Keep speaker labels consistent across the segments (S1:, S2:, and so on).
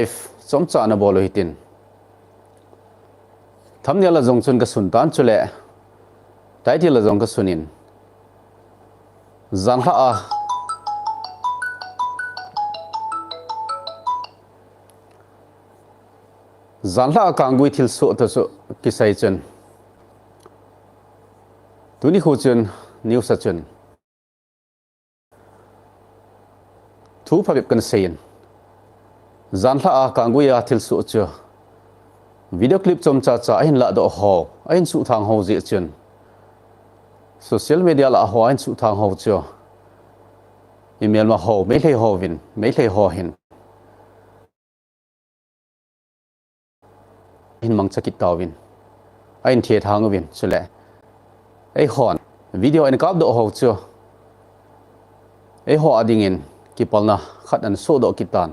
S1: if som cha na bolo hitin thamne la jong chun ka sun tan chule title la jong ka sunin zan ha a zan la kangui thil so to so kisai chun tuni khu chun news a chun thu phapip kan sein zan la kangui a thil so chu video clip chom cha cha in la do ho in su thang ho ji chun social media la ho in su thang ho chu email ma ho me le ho vin me le ho hin in mang chakit tawin in thie thang vin chule ei hon video in kap do ho chu ei ho ading in ki palna khat an so do kitan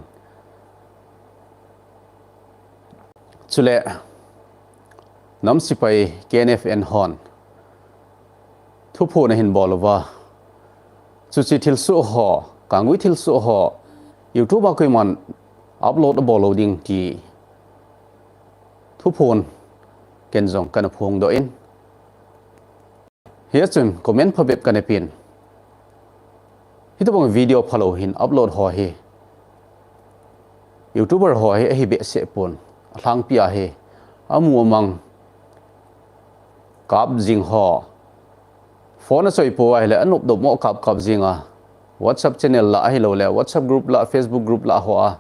S1: chule nam sipai KNFN hon thu phu na hin bolova chu chi thil su ho kangui thil su ho YouTube a koiman upload a boloding ti thu phun ken jong kan phung do in here chun comment phobep kan pin hito bang video follow hin upload ho hi YouTuber ho hi be se pon thang pia he amu mang kap jing ho phone soi po ai la anup do mo kap jinga WhatsApp channel la hi lo le WhatsApp group la Facebook group la ho a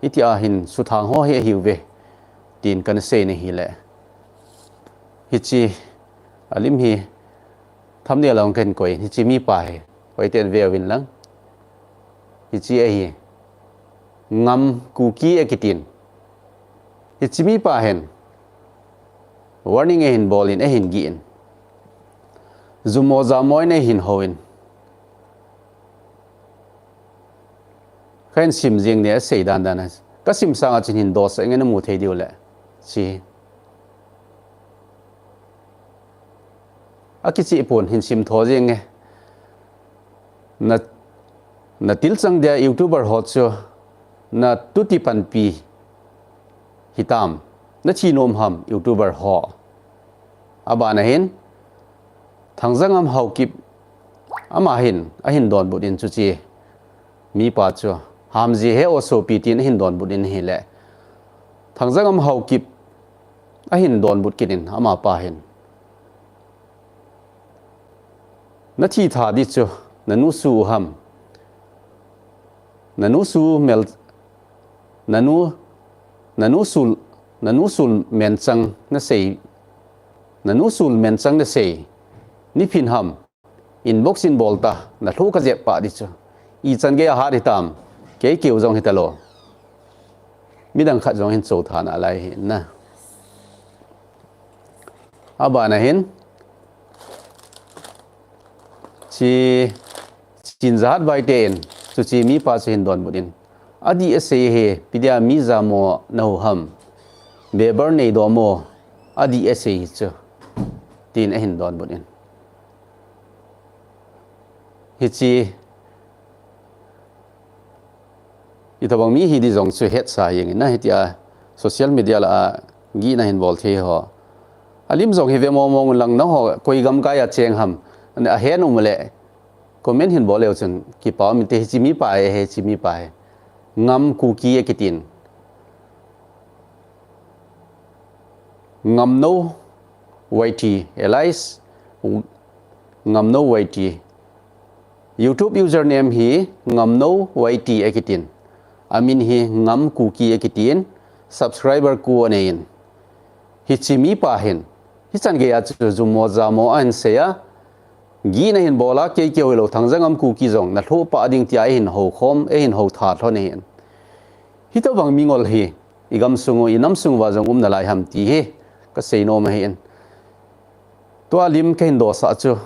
S1: itia hin su thang ho he hiuve tin kan se ni hi le hi chi alim hi thamne long ken koi hi chi mi pa he koi ten ve win lang hi chi a hi ngam ku ki ekitin hi chi mi pa hen warning e hin bol in e hin gi in zumo za moi ne hin hoin khain sim jing ne sei dan dan ka sim sanga chin hin dos engena mu thei diu le chi akichi pon hin sim tho jing nge na til chang dia YouTuber ho chu na tuti pan pi hitam na chi nom ham YouTuber ho abana hin thangjangam haukip ama hin a hin don budin chu chi mi pa chu hamji he oso pitin hin don budin hi le thangjangam haukip a hin don bud kinin ama pa hin na thi tha di chu nanu su ham nanu su mel nanu sul men chang na sei nanu sul men chang na sei ni phin ham inbox in bolta na thu ka je pa di chu I chan ge ha ri tam ke kiu jong hitalo midang khat jong hin chou than alai hin na aba na hin chi chin zat bai ten chu chi mi pa hin don budin adi ase he pidia mi za mo no ham beber nei do mo adi ase chu tin a hin don budin hi chi itabang mi hi di jong chu het sa yeng na hitia social media la gi na hin bol the ho alim jong hi ve mo mong lang na ho koi gam ka ya cheng ham a he no mole comment hin bol leo chun ki pa mi te chi mi pa he chi mi pa ngam ku ki ekitin ngam no YT Elias ngam no YT YouTube username hi ngam no YT ekitin amin hi ngam ku ki ekitin subscriber ku anein hi chi mi pa hin hi chan ge ya chu zu mo za mo an se ya gi na hin bola ke ke lo thangjangam ku ki jong na tho pa ding ti a hin ho khom e hin ho tha thon hin hi to bang mingol hi igam sungu inam sung wa jong na lai ham ti he ka sei no ma hin to alim ke hin do sa chu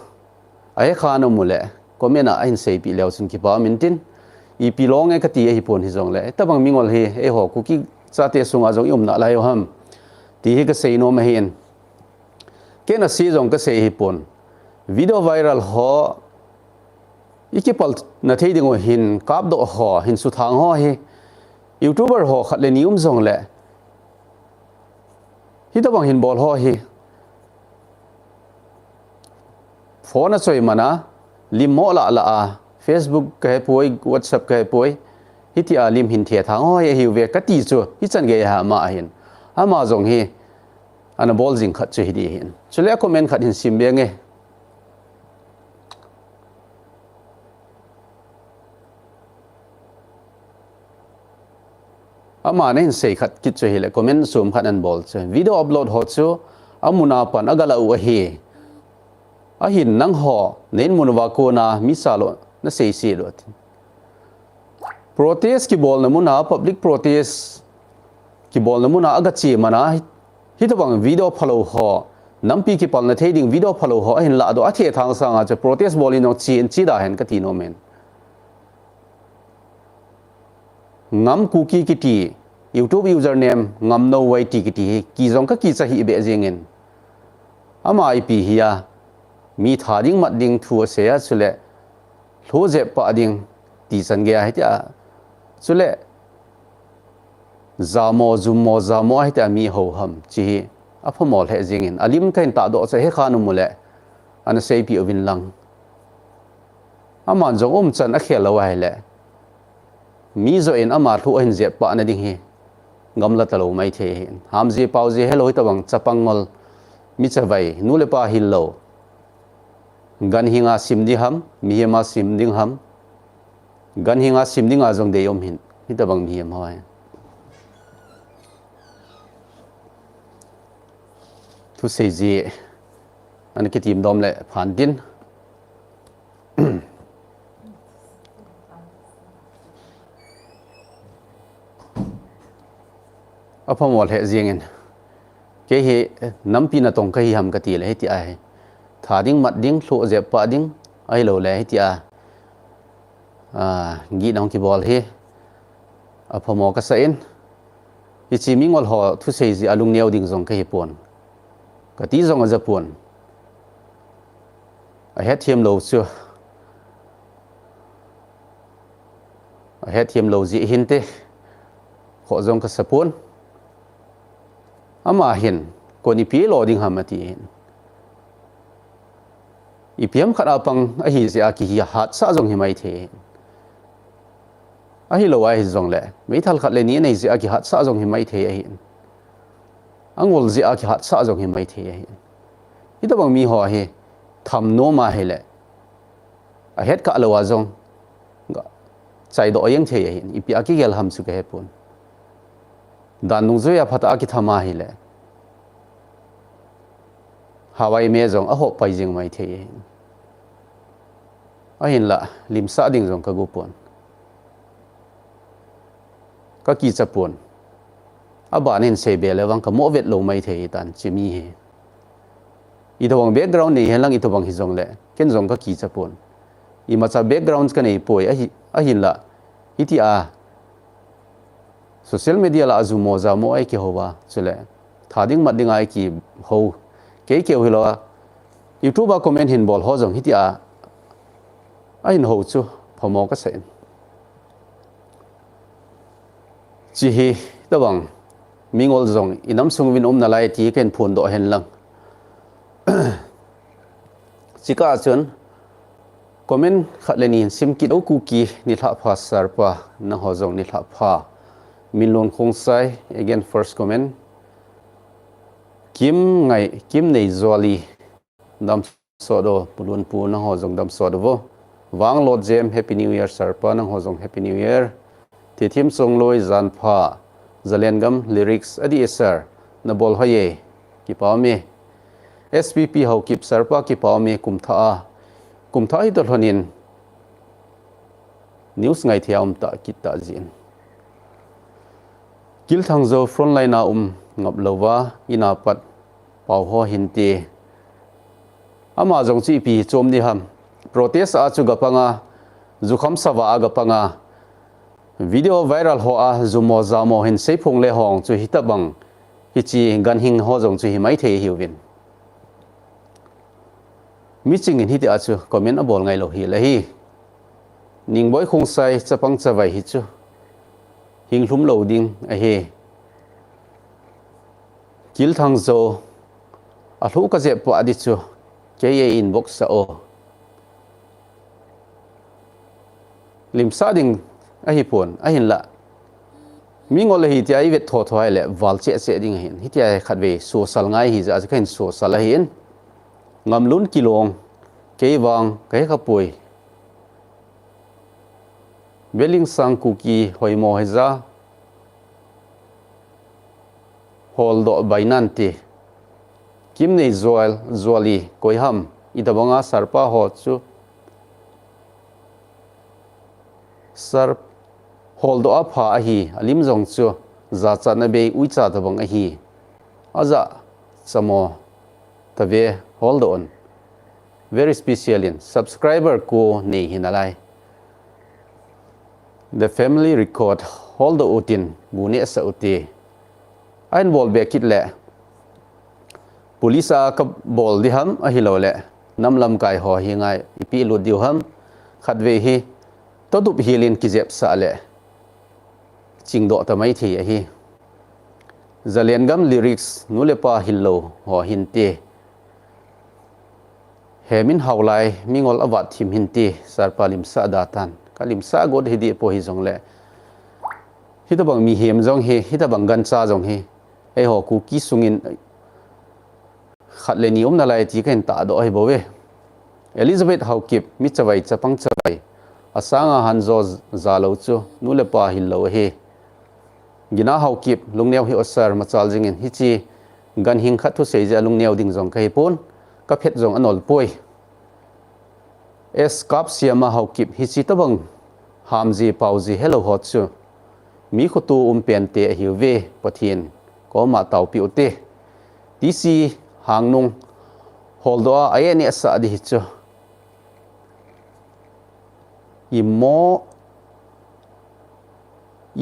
S1: ai kha no mule komena ain sei pi leo sun ki pa mintin I pilong e ka ti hi pon hi jong le ta bang mingol hi e ho ku ki cha te sunga jong yum na lai ham ti hi ka sei no ma hin ke na si jong ka sei hi pon video viral ho ikipal na thei dingo hin kap do ho hin su thang ho hi YouTuber ho khat le nium zong le hi ta bang hin bol ho hi phone a choi mana lim mo la la a Facebook ka poi WhatsApp ka poi hi ti a lim hin the thang ho hi ve ka ti chu hi chan ge ha ma hin ama zong hi ana bol jing khat chu hi di hin chule comment khat hin sim be nge ama ne hin sei khat kit chu hi le comment sum khat an bol chu video upload ho chu amuna pan agala u hi a hin nang ho nen munwa ko na misalo na sei si lo protest ki bol na muna public protest ki bol na muna aga chi mana hi to bang video follow ho nampi ki pal na thading video follow ho hin la do a the thang sanga che protest bol in no chi da hen ka ti no men ngam cookie ki ti YouTube username ngam no way ti ki ti ki jong ka ki cha hi be jengin ama ip hiya mi thading mat ding thu se ya chule lo je pa ding ti san ge ha ta chule zamo ha ta mi ho ham chi a phomol he jengin alim kain ta do che he khanu mule an sei pi ovin lang aman jong chan a khel lo wa le mi zo in ama thu hin je pa na ding hi gamla talo mai the hin ham ji pau ji hello ta bang chapangol mi chawai nu le pa hillo gan hinga sim di ham mi ma sim ding ham gan hinga sim ding a jong de yom hin hi ta bang mi ham hoi thu sei ji an ki tim dom le phan din apamol he jingin ke hi nampi na tong ka hi ham ka ti le ti ai thading mat ding thlo je pa ding ai lo le ti a gi nong ki bol hi apamo ka sa in hi chi mingol ho thu sei ji alung neu ding jong ka hi pon ka ti jong a ja pon a he thiam lo chu a he thiam lo ji hin te kho jong ka sa pon ama hin ko ni pi lo ding hamati hin ipiam khara pang a hi sia ki hi hat sa jong hi mai the a hi lo ai jong le mei thal khat le ni nei sia ki hat sa jong hi mai the a hin angol sia ki hat sa jong hi mai the a hin hi to bang mi ho hi tham no ma he le a het ka lo wa jong chai do yeng the a hin ipi a ki gel ham su ke he pun dan nung zo ya phata ki thama hi le hawai me jong a ho pai jing mai the a hin la lim sa ding jong ka gu pon ka ki cha pon a ba nen se be le wang ka mo vet lo mai the tan chi mi he I thawang background ni helang I thawang hi zong le ken zong ka ki cha pon I ma cha backgrounds ka nei poi a hin la hi ti a social media la azu mo za mo ai ki howa chule thading mat ding ai ki ho ke ke hi lo YouTube comment hin bol ho jong hi ti a ai ho chu phomo ka sen chi hi tawang mingol zong inam sung win na lai ti ken phun do hen lang chika chun comment khatleni sim ki do ku ki ni tha pha sar pa na ho jong ni tha pha min lon khong sai again first comment kim nei zoli dam so do pulun pu na ho jong dam so do vo wang lo jem happy new year sar pa na ho jong happy new year ti thim song loi zan pha zalengam lyrics adi sir na bol hoye ki pa me SPP ho kip sar pa ki pa me kum tha hi to honin news ngai thiam ta kita jin kil thang zo frontline na ngap lowa ina pat pau ho hinti ama jong chi pi chom ni ham protest a chu gapanga zukham sawa a gapanga video viral ho a zumo zamo hin sephung le hong chu hitabang hi chi gan hing ho jong chu hi mai the hiwin meeting in hiti a chu comment a bol ngai lo hi la hi ning boy khong sai chapang chawai hi chu hình lúm lâu ding a he kil thang zo a thu ka je po adi chu ke ye inbox sa o lim sa ding a hi pon a hin la mi ngol hi ti ai vet tho tho ai le wal che ding hin hi ti ai khat ve social ngai hi za khain social a hin ngam lun kilong ke wang ke kha pui beling sang kuki hoi mo heza hol do bainanti kim nei zuali koi ham idabanga sarpa ho chu sar hol do apha a hi alim jong chu za cha na be ui cha da bang a hi aza samo tave hold on very special in subscriber ko nei hinalai the family record hold the utin bune sa uti ain bol be kit le police a ka bol di ham a hi lo le namlam kai ho hi ngai ipi lu diu ham khatve hi to dup hilin ki jep sa le chingdo ta mai thi a hi zalian gam lyrics nule pa hillo ho hinti hemin haulai mingol awat thim hinti sarpalim sa datan kalim sa god hidi po hi jong le hita bang mi hem jong he hita bang gan cha jong he e ho ku ki sungin khat le ni om na lai ti ken ta do ai bo we Elizabeth haukip mi chawai chapang chawai asanga hanzo zalo chu nule pa hillo he gina haukip lungneu hi osar machal jingin hichi gan hing khat thu seja lungneu ding jong kai pon ka phet jong anol poi es kap siama haukip hichi tabang hamji pauji hello hot chu mi khutu pente hiwe pathin ko ma tau pi ute tc hangnung holdo ayani asa di chu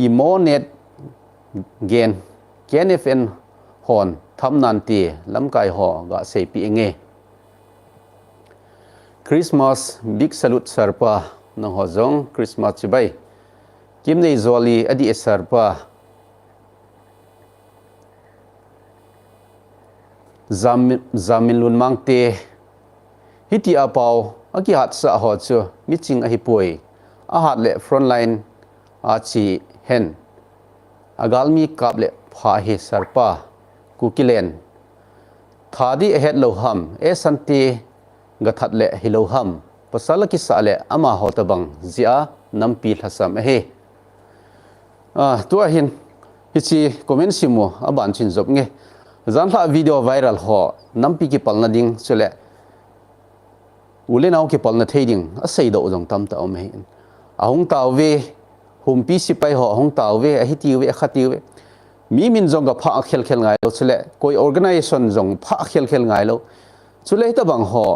S1: imo net gen KNFN hon tham nan ti lam kai ho ga sei pi nge Christmas big salute sarpa nang ho jong Christmas chibai kim nei zoli adi sarpa zamin lun mangte hiti apau aki hat sa ho chu miching a hi poi a hat le frontline a chi hen agalmi kable pha hi sarpa kukilen thadi ahead lo ham e santi gathat le hilo ham pasala ki sale ama hotabang zia nampi thasam he tu hin hichi comment simu aban chin job nge zanla video viral ho nampi ki palna ding chule ule naw ki palna thading a sei do jong tam ta om he ahung taw we hum pi sipai ho ahung taw we a hiti we khati we mi min jong ga pha khel khel ngai lo chule koi organization jong pha khel khel ngai lo chule ta bang ho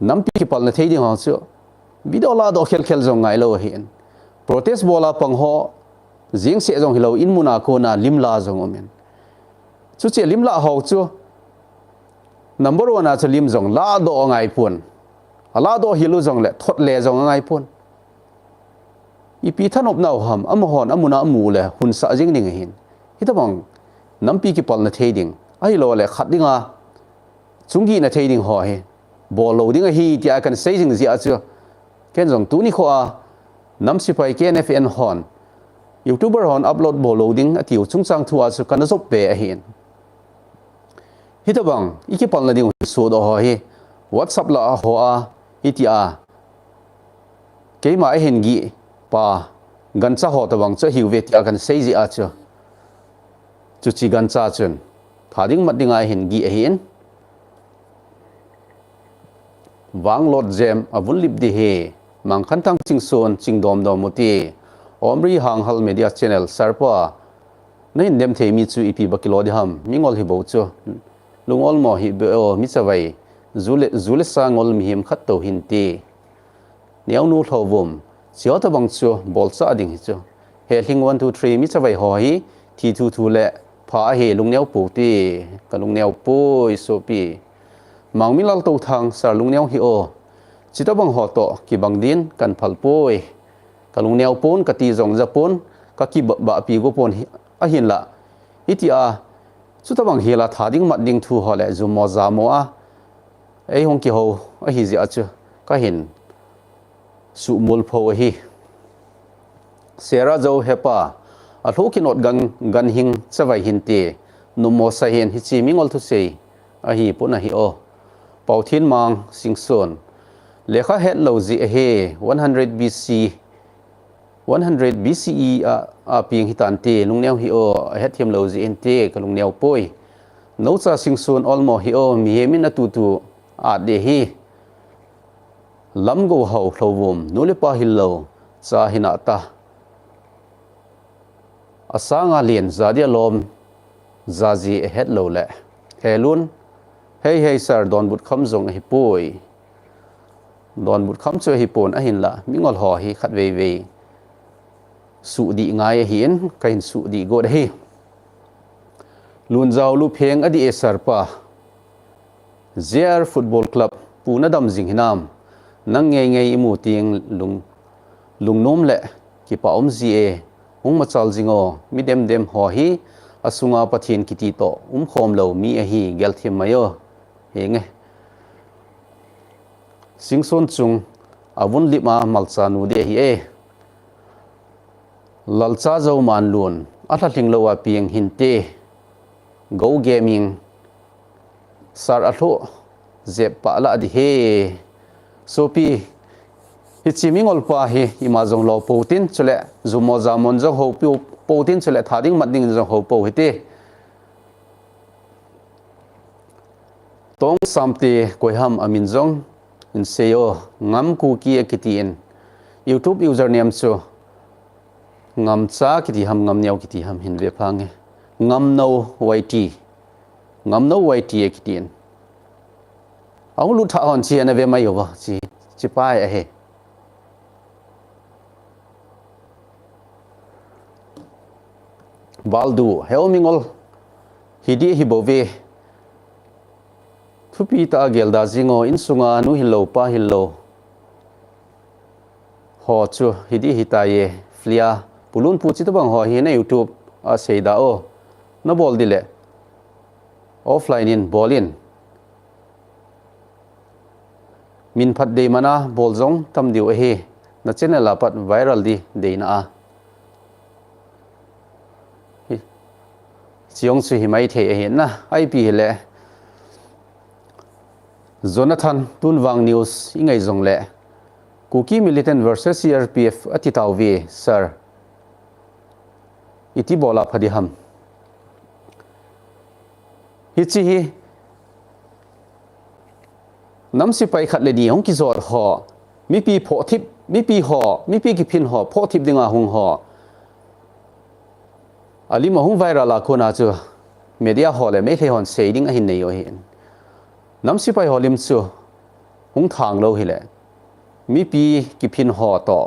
S1: nampi ki palna thading ho chu video la do khel khel jong ngai lo hin protest bola pang ho jing se jong hilo in muna ko na limla jong omen chu che limla ho chu number 1 a chu lim jong la do ngai pun ala do hilu jong le thot le jong ngai pun ipi thanop naw ham amhon amuna amu le hun sa jing ning hin hitabang nampi ki palna thading ai lo le khatdinga chungi na thading ho he bol loading a hi ti a kan sei jing ji a chu ken jong tu ni kho a namsi pai KNFN hon YouTuber hon upload bol loading atiu chungchang thu a chu kan zop pe a hin hitabang iki palna ding so do ho hi WhatsApp la ho a itia keima a hin gi pa gancha ho tabang cha hiwe ti a kan sei ji a chu chu chi gancha chun thading madinga hin gi a hin wang lot jem avun lip di he mang khantang ching son ching dom dom muti omri hang hal media channel sarpa nei nem the mi chu ipi bakilo di ham mingol hi bo chu lungol mo hi be o mi chawai zule sangol mi him khat to hin ti niau nu thovum chiao ta bang chu bol sa ding hi chu he hling 1 2 3 mi chawai ho hi thi thu thu le pha he lungneu pu ti ka lungneu pu so pi mang mi lal to thang sar lungneu hi o chita bang ho to ki bang din kan phal poi ka lungneu pon ka ti jong japon ki ba pi go pon a hin la itia chu ta bang hela tha ding mat ding thu ho le zu mo za mo a ei hong ki ho a hi ji a chu ka hin su mul pho hi sera zo hepa a tho ki not gan hing chawai hin te nu mo sa hen hi chi mingol thu sei a hi puna hi o pau thin mang singson lekha het lo ji he 100 BC 100 BCE a ping hitan te lungneu hi o het thiam lo ji en te ka lungneu poi no cha singson almo hi o mi hemin atu tu a de hi lam go ho thlowum nule pa hillo cha hina ta asanga lien zadia lom zaji het lo le helun hey sir don but kham zong hi poi don but kham chu hi pon a hin la mingol ho hi khat ve su di ngai hian kain su di go hi lun zaw lu pheng adi esar pa ZR football club puna dam jing hinam nang nge imu ting lung nom le ki pa om ji hung machal jingo mi dem ho hi asunga pathin kiti to khom lo mi a hi gel thim mayo henge singson chung avun lima malcha nu de hi e lalcha zo man lun atha thing lo wa piang hin te go gaming sar atho zep pa la di he sopi hi chiming ol pa hi ima jong lo potin chule zumo zamon jong ho pi potin chule thading matding jong ho po hite tong samte koiham amin jong in seo ngam ku ki akitin YouTube username chu ngam cha kiti ham ngam nyau kiti ham hin ve phange ngam no yt akitin ang lu tha hon chi na ve mai yo ba chi pai a he baldu helmingol hidi hibove thupi ta gelda jingo insunga nu hillo pa hillo ho chu hidi hitaye flia pulun pu chi to bang ho hi na YouTube a seida o na bol dile offline in bolin min phat de mana bol jong tam diu he na channel la pat viral di de na a chiong su hi mai the he na ip le Jonathan Tunwang News ingai jong le Kuki militant versus CRPF atitaw vi sir iti bola phadi ham hichi hi namsi pai khat le ni hong ki zor ho mi pi pho thip mi pi ki phin ho pho thip dinga hung ho ali ma hung viral la khona chu media ho le me the hon shading a hin nei o hin namsi pai holim chu hung thang lo hi le mi pi ki phin ho to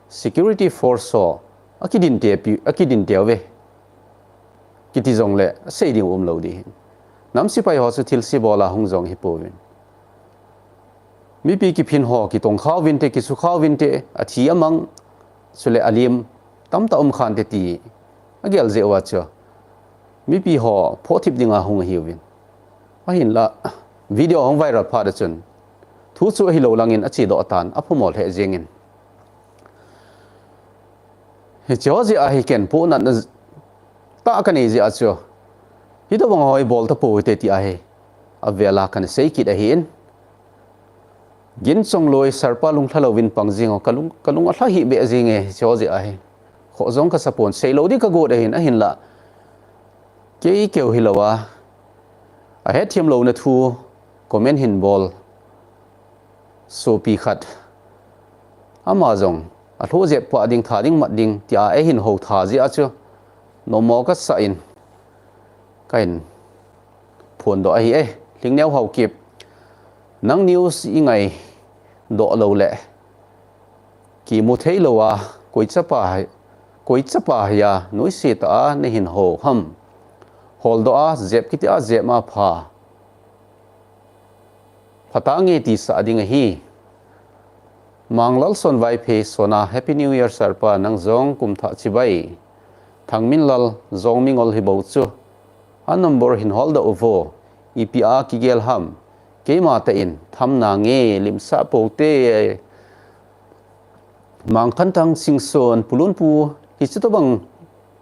S1: security force ho akidin te ve kiti jong le shading lo di namsi pai ho chu thil si bola hung jong hi povin mi pi ki phin ho ki tong khaw vin te ki su khaw vin te a thi amang chule alim tam ta khan te ti agel je wa cha mi pi ho pho thip dinga hung hi win a hin la video hong viral pha da chun thu chu hi lo langin a chi do tan a phumol he jengin he choji a hi ken pu na ta ka nei ji a chu hi do bang hoi bol ta pu te ti a he a vela kan sei ki da hin gin chong loi sarpa lung thalo win pangjing kalung a thla hi be jinge choji a he kho jong ka sapon sei lo di ka go da hin a hin la ke keu hi lo wa a he thiam lo na thu comment hin bol so pi khat ama jong a tho je pa ding tha ding mat ding tia e hin ho tha ji a chu no mo ka sa in kain phun do a hi e ling neu ho kip nang news ingai do lo le ki mu thei lo wa koi chapa ya noi se ta ne hin ho ham hol do a zep ki ta zep ma pha phatange ti sa ding hi manglal son vai phe sona happy new year sarpa nang zong kum tha chi bai thằng min lal zong mingol hi bo chu an number hin hol da ovo ipia ki gel ham ke ma ta in tham na nge lim sa po te mang khan tang sing son pulun pu hi chu to bang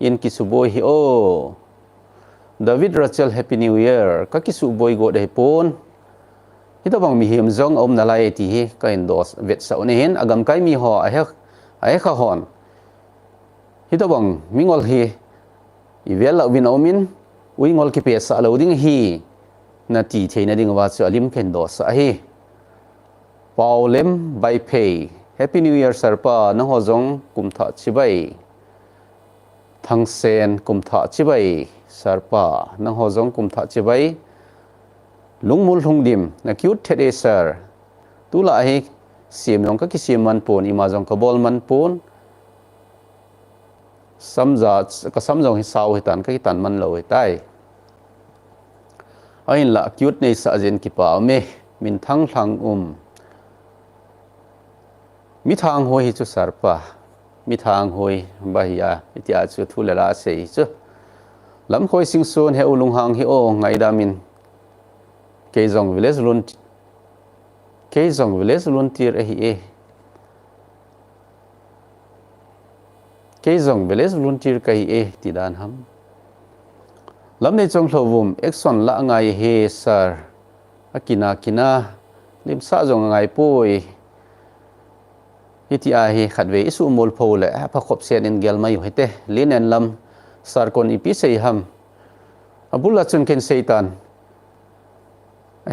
S1: in ki su boy hi o David Rachel Happy New Year ka ki su boy go dai pon hi to bang mi him zong om na lai ti hi ka endos vet sa ne hen agam kai mi ho a kha hon hi to bang mingol hi i vel la win omin ui ngol ki pe sa lo ding hi na ti theina ding wa chu alim ken do sa hi Paulem by pay Happy New Year sarpa na ho zong kum tha chibai thang sen kum tha chibai sarpa na ho zong kum tha chibai lungmul hungdim na cute thede sir tu la hi sim yong ka ki sim man pon ima zong ka bol man pon samza ka samjong hi saw hi tan ka ki tan man lo hi tai ain la cute nei sa jen ki pa me min thang thlang mi thang hoi hi chu sarpa mi thang hoi bahia itia chu thulala sei chu lam khoi sing son he ulung hang hi o ngai da min keizong village lun tir hi e keizong village lun tir kai e ti dan ham lam nei chong hlovum exon la ngai he sir akina lim sa jong ngai poi hiti a hi khatve isu mol phole pa khop sen in gel mai hete lin en lam sar kon ipi sei ham abulla chun ken seitan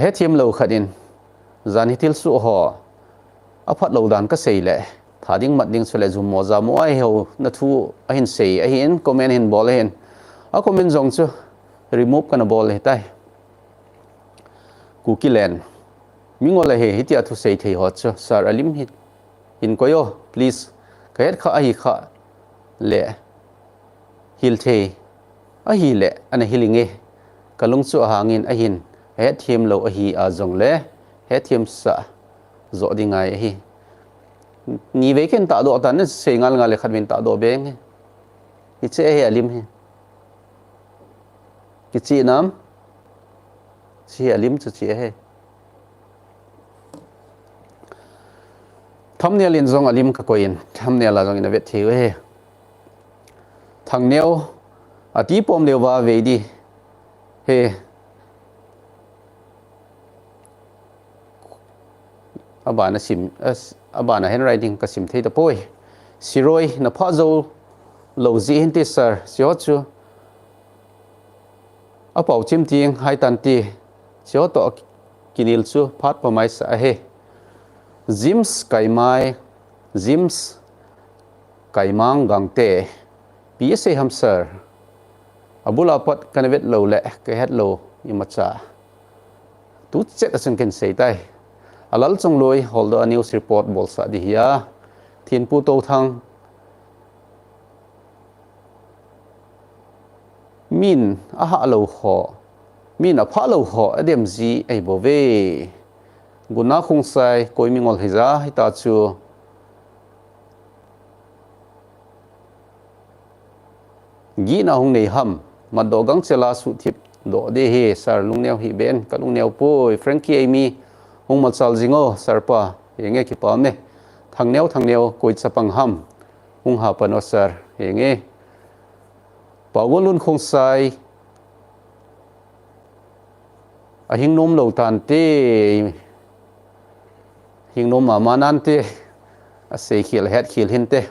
S1: he thiam lo khatin zan hitil su ho aphat lo dan ka sei le thading mat ding chule zum mo za mo ai ho na thu a hin sei a hin comment hin bol hen a comment jong chu remove kana bol he tai kukilen mingol he hitia thu sei thei ho chu sar alim hit in koyo please kaet kha ahi kha le hil the ahi le ana hilinge kalung chu hangin ahin he thiam lo ahi a jong le he thiam sa zo dingai hi ni ve ken ta do tan se ngal ngal khat min ta do beng hi che he alim hi ki chi nam chi alim chu chi he thumbnail in zong alim ka koin thumbnail la zong in vet theu he thang neo ati pom lewa ve di he abana sim abana handwriting ka sim thei da poi siroi na pha zo lo ji hin ti sir sio chu a pau chim ting hai tan ti sio to kinil chu phat pa mai sa he Jims kaimang gangte PSA hamster abula pot kanavet lo le ke het lo imacha tu chet asun ken sei tai alal chung loi hold a news report bol sa di hiya thin pu to thang min a ha lo ho min a pha lo ho adem ji ai bo ve guna khung sai koi mingol hiza hita chu gi na hung nei ham madogang chela su thip do de he sar lungneu hi ben ka lungneu poi Frankie Amy hung machal jingo sarpa enge ki pa me thangneu koi chapang ham hung ha pano sar enge pawolun khung sai a hing nom lo tan te hing nom ma manan te a sei khil het khil hin te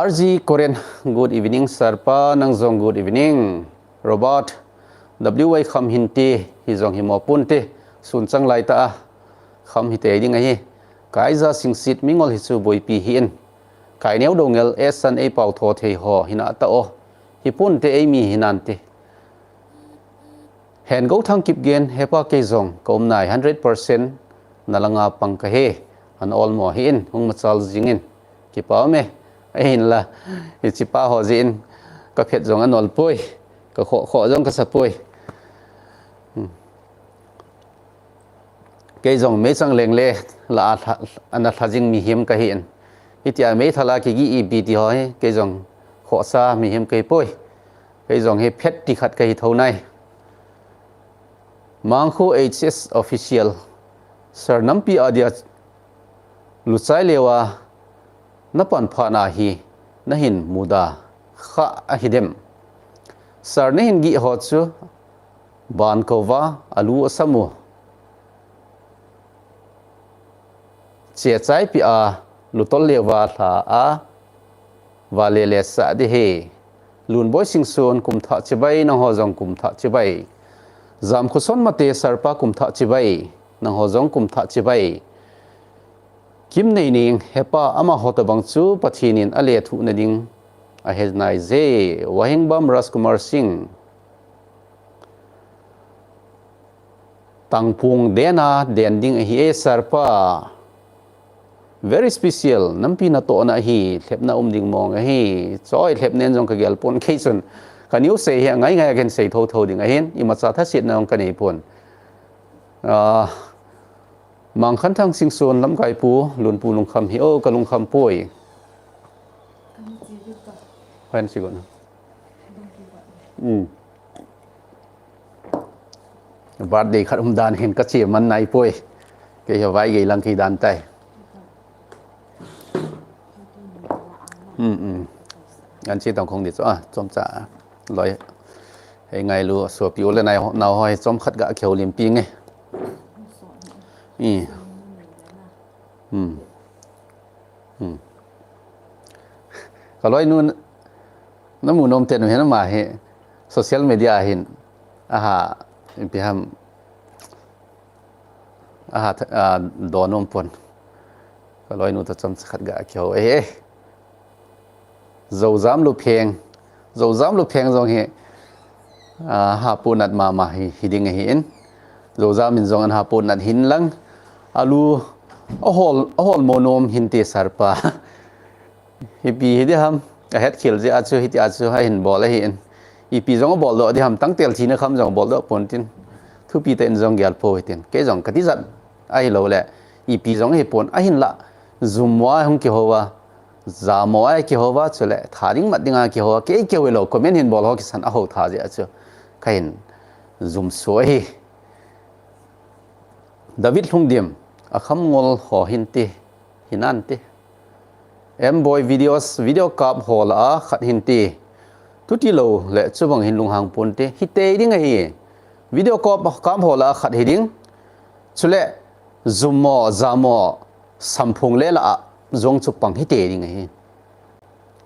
S1: RG Korean good evening sarpa nang zong good evening Robert WY kham hin te hi zong hi mo pun te sun chang lai ta kham hi te ding hi kai za sing sit mingol hi chu boi pi hin kai neu do ngel esan e pau tho thei ho hina ta o hi pun te mi hinan te hen go thang kip gen hepa ke zong kom nai 100% nalanga pang ka he an all mo hin hung machal jingin ki pa me ein la hi chi pa ho jin ka phet zong an ol poi ka kho zong ka sa poi ke zong me chang leng le la an thajing mi him ka hin itia me thala ki gi bi ti ho ke zong khó xa mi hiểm cây bôi cái dòng hệ pet đi khát cây thâu này mang khu HS official sir nampi adia luchai lewa napan phana hi nahin muda kha ahidem sir nahin gi ho chu ban kova alu asamu che chai pi a lutol lewa tha a valele sa de he lun boy sing son kum tha chibai na ho jong kum tha chibai zam khuson mate sarpa kum tha chibai na ho jong kum tha chibai kim nei ning hepa ama hota bang chu pathinin ale thu na ding a heznai ze wahing bam raskumar singh tangpung dena dending hi sarpa very special nampi na to na hi thlepna ding mong hi choi thlep nen jong ka gel pon kheison kaniu se hi ngai ngai again sei tho tho ding a hin ima cha tha sit na ong kani pon mang khan thang sing son lam kai pu lun pu lung kham hi o ka lung kham poi hoen sigon birthday khat dan hin ka che man nai poi ke hi vai ge lang ki dan tai anh chị tổng không đi cho trong trả lời hay ngày luôn sửa biểu lên này nào hỏi trong khát gạ kiểu liềm pin nghe kalau ini namun nom ten hena mah he social media hin aha piham aha donom pon kalau ini tu trong khát gạ kiểu dầu dám lục phèn dòng hệ hapun nat mà hi ding hin dầu dám min dòng an hapun nat hin lang alu ahol monom hin te sarpa hi pi hi de ham a het khil je achu hi ti achu ha hin bol hi in i pi dòng bol do di ham tang tel thina kham dòng bol do pon tin thu pi ten dòng gyal po hi tin ke dòng kati zat ai lo le i pi dòng hi pon a hin la zumwa hung ki howa zamo ai ki howa chule tharing mat dinga ki howa ke welo comment hin bol ho ki san a ho tha je achu kain zum soi david lungdim a kham ngol ho hin ti hinan ti em boy video kap hol a khat hin ti tuti lo le chubang hin lung hang pon ti hi te ding hi video kap hol a khat hi ding chule zumo zamo samphung le la zong chu pang hi te ding hi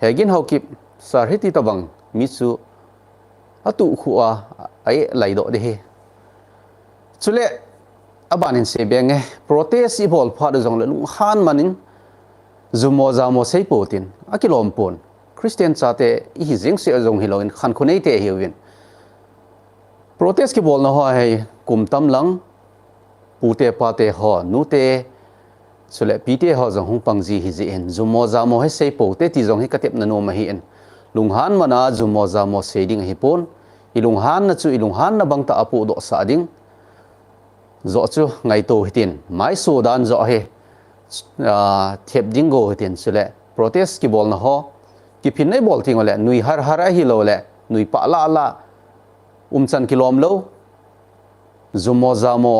S1: hegin ho kip sar hi ti tabang mi chu atu khu a ai lai do de he chule aban in se beng protest i bol pha de jong le lung han manin zumo zamo sei potin akilom pon christian chate i hi jing se jong hi loin khan khunei te hi win protest ki bol na ho hai kum tam lang pute pa te ho nu te chule pite ho jong hung pangji hi ji en zumo zamo he sei po te ti jong hi katep na no ma hi en lunghan mana zumo zamo sei ding hi pon ilunghan na chu ilunghan na bang ta apu do sa ding zo chu ngai to hitin mai so dan zo he thep ding go hitin chule protest ki bol na ho ki phin nei bol thing le nui har hi lo le nui pa la chan kilom lo zumo zamo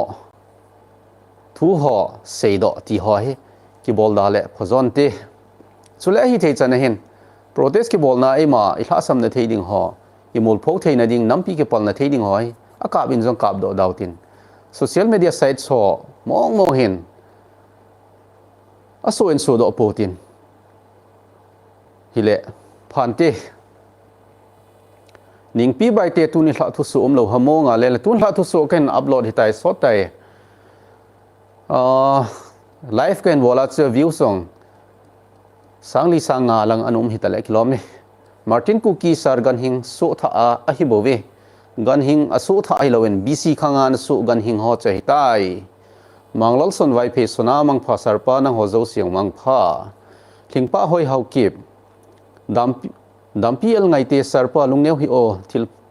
S1: thu ho sei do ti ho he ki bol da le phozon te chule hi thei chan hin protest ki bol na ema ithla sam na thei ding ho imul phok thei na ding nampi ke pal na thei ding hoi akap in jong kap do dautin social media site so mong hin aso en so do potin hile phante ning pi bai te tu ni thla thu su lo hamo nga le tu thla thu su ken upload hitai so tai live ken wala che view song sangli sanga lang anum hitale kilom ni martin cookie sar gan hing so tha a hi bowe gan hing asu tha ai lowen bc khangan su gan hing ho che hitai manglol son vai phe sona mang pha sarpa na ho zo siang mang pha thingpa hoi hau kip dampi el ngai te sarpa lungneu hi o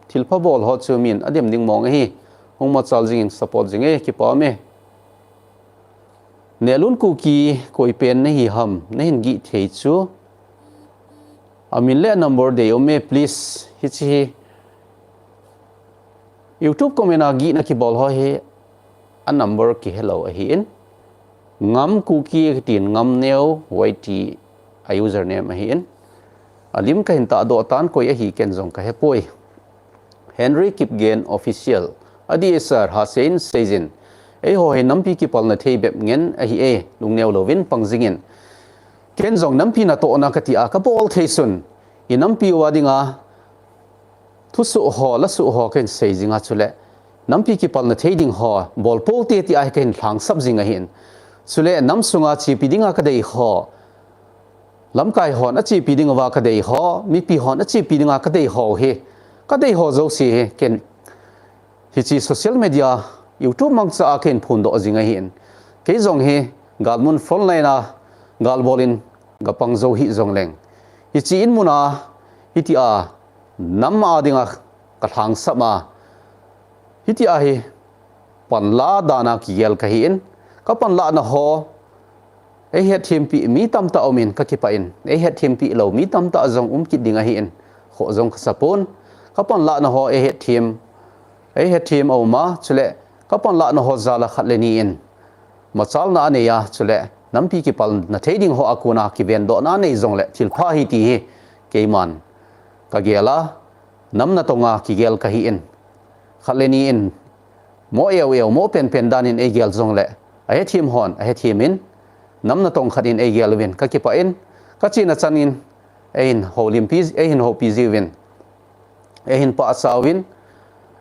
S1: thilpha bol ho chu min adem ding mong hi hongma chal jing support jing e ki pa me nelun ku ki koi pen na hi ham na hin gi thei chu amin le number de ome please hi chi YouTube comment agi na ki bol ho hi a number ki hello a hi in ngam cookie tin ngam neo yt a username a hi in alim ka hin ta do tan ko a hi ken jong ka he poi Henry Kipgen official adi sir Hussein Sejin ei ho he nampi ki pal na thei bep ngen a hi e lung neo lovin pangjingin ken jong nampi na to na ka ti a ka bol thei sun i nampi wadinga thu su ho la su ho ken Sejinga chule nampi ki pal na thei ding ho bol pol te ti a ken thlang sab jinga hin chule nam sunga chi pidinga ka dei ho lam kai hon a chi pidinga wa ka dei ho mi pi hon a chi pidinga ka dei ho he ka dei ho zo si he ken hi chi social media YouTube mang cha ken phun do jinga hin ke jong he galmun phone line a gal bolin gapang zo hi jong leng hi chi in muna hi ti a nam a dinga ka thang sama hi ti a hi panla dana ki yel ka hi in ka panla na ho e het thim pi mi tam ta omin ka ki pa in e het thim pi lo mi tam ta jong ki dinga hi in kho jong ka sapon ka panla na ho e het thim o ma chule ka panla na ho zala khat le ni in machal na ne ya chule nampi ki pal na theding ho akuna ki ven do na nei jong le thil pha hi ti hi keiman ka gela nam na tonga ki gel ka hi in khaleni in mo eo mo pen dan in e gel jong le a he thim hon a he thim in nam na tong khat in e gel win ka ki pa in ka chi na chan in e in holim pi e in ho pi zi win e in pa sa win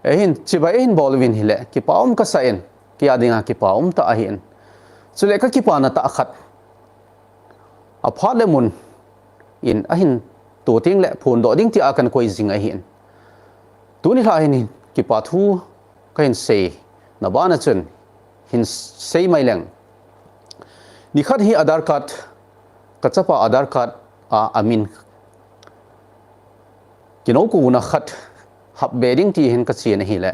S1: e in chiba e in bol win hile ki paum ka sa in ki adinga ki paum ta a hin chule ka ki pa na ta khat a pha le mun in a hin tu ting le phun do ding ti a kan koi jing a hin tu ni la hin ki pa thu ka hin se na ba na chun hin sei mai leng ni khat hi Aadhaar card ka chapa Aadhaar card a amin kino ku na khat hab bedding ti hin ka chi na hi le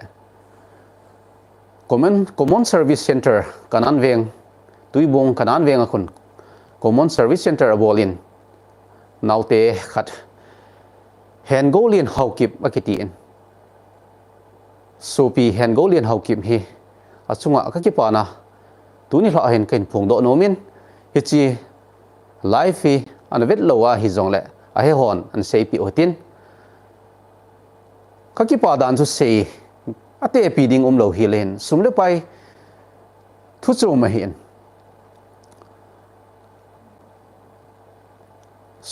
S1: common service center kanan veng tuibong kanan veng akun common service center abolin naute khat hengolian haukip akiti in sopi hengolian haukip hi achunga ka ki pana tuni hla hen ken phung do nomin hi chi life hi an vet lowa hi jong le a he hon an sei pi otin ka ki pa dan chu sei ate pi ding lo hi len sumle pai thu chu ma hin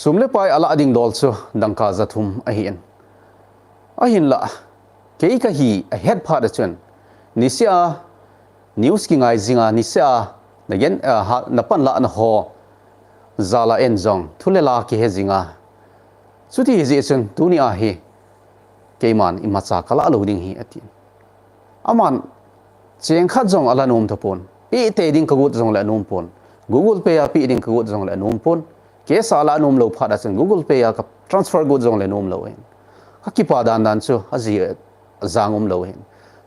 S1: sumle pai ala ding dol chu dangka zathum a hin la ke ka hi a head pha da chun nisia news ki ngai zinga nisia again na pan la na ho zala en jong thule la ki he zinga chuti ji chun tunia hi keiman ima cha kala lo ding hi ati aman cheng khat jong ala nom thapon pi te ding kagut jong la nom pon Google Pay a pi ding kagut jong la nom pon ke sala nom lo pha da chun Google Pay a ka transfer gut jong la nom lo hen ka ki pa dan chu azi zangum lo hen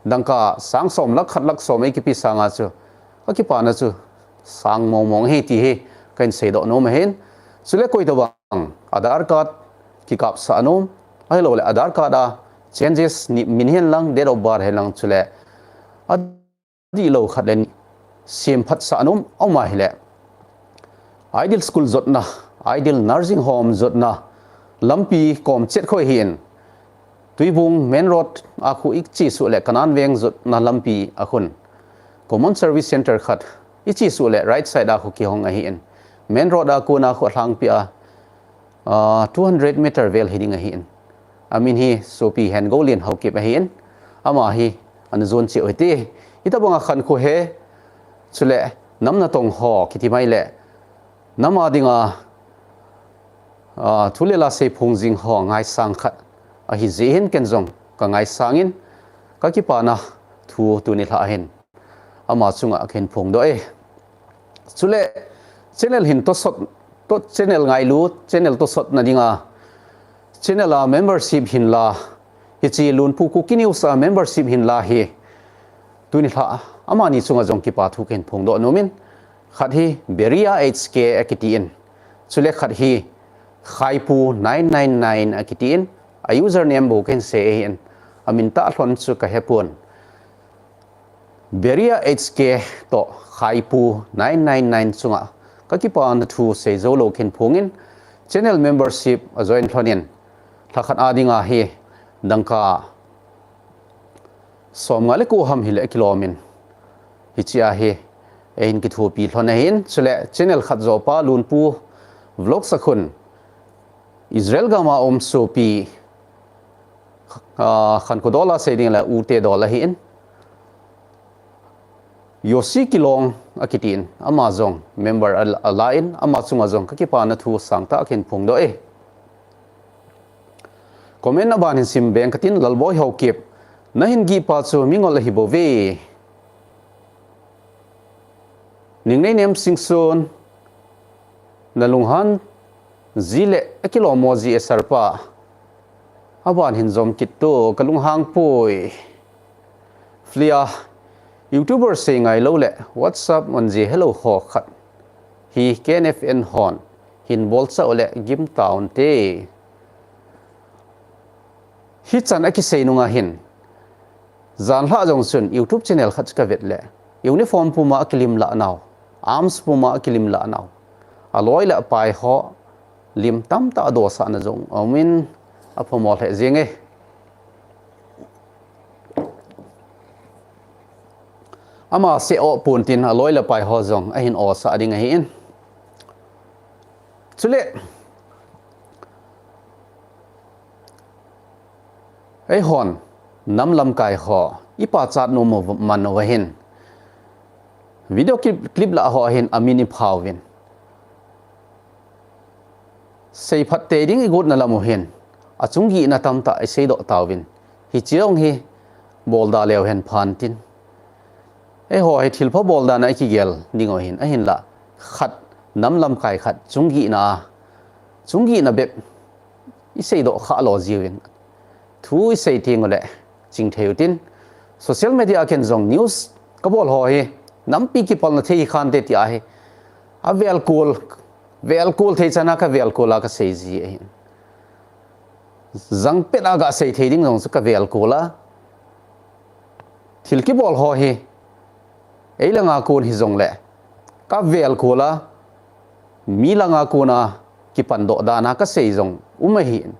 S1: dangka sang som lak khat lak som e ki pi sanga chu ka ki pa na chu sang mong he ti he kan se do nom hen sule koi to bang Aadhaar card ki kap sa nom ai lo le Aadhaar card a changes ni min hen lang date of birth he lang chule adi lo khat len sim phat sa nom au ma hi le ideal school zot na ideal nursing home zot na lampi kom chet khoi hin tuibung main road a khu ik chi su le kanan veng zot na lampi a khun common service center khat i chi su le right side a khu ki hong a hin main road a ku na khu thlang pi a 200 meter vel heading a hin amin hi sopi hengolian haukip a hin ama hi an zone chi oite ita bonga khan khu he chule namna tong ho kiti mai le nama dinga thule la se phungjing ho ngai sang khat a hi jehin ken jong ka ngai sangin ka ki pa na thu tu ni tha hen ama chunga khen phung do e chule channel hin to sot to channel ngai lu channel to sot na dinga channel a membership hin la hi chi lun pu ku kiniu sa membership hin la hi tu ni tha ama ni chunga jong ki pa thu ken phung do nomin khat hi beria hk akitin chule khat hi khai pu 999 akitin a username bo ken se hin amin ta thon chu ka hepun beria hk to khai pu 999 chunga ka ki pa na thu se zo lo ken phungin channel membership a join thonin thakhat adinga hi dangka somngale ko ham hile kilomin hichia hi ein ki thu pi thona hin chule channel khat zo pa lun pu vlog sakhun Israel gama so pi khan ko dola se ding la ute dola hin yosi kilong akitin amazon member alain amachunga jong ka ki pa na thu sangta khen phung do e comment na ban sim bank tin lalboy hokip na hin gi pa chu mingol hi bo ve ning nei nem singson na lunghan zile akilo moji esarpa aban hin zom kitto kalung hang poi flia youtuber se ngai lo le whatsapp manji hello ho khat hi knfn hon hin bolsa ole gim town te hi chan aki seinunga hin zan hla jong sun youtube channel khat ka vet le uniform puma akilim la naw arms puma akilim la naw aloi la pai ho lim tam ta do sa na jong amin apomol he jenge ama se o puntin aloi la pai ho jong a hin o sa ding a hin chule ai hon nam lam kai ho ipa chat no mo man wa hin video clip la ho hin amini phawin sei phat te ding igut na lamu hin achungi na tam ta sei do tawin hi chiong hi bolda lew hen phan tin e ho hi thil pho bolda na ki gel ningo hin a hin la khat nam lam kai khat chungi na be i sei do kha lo jiwin thu i sei ting ole ching theu tin social media ken zong news ka bol ho hi nam pi ki pol na thei khan te ti a hi a vel kul thei chana ka vel kula ka sei ji a hin zang pe na ga sei thei ding zong ka vel kula thil ki bol ho hi eilanga kun hi zong le ka vel kula mi langa kuna ki pan do da na ka sei zong hin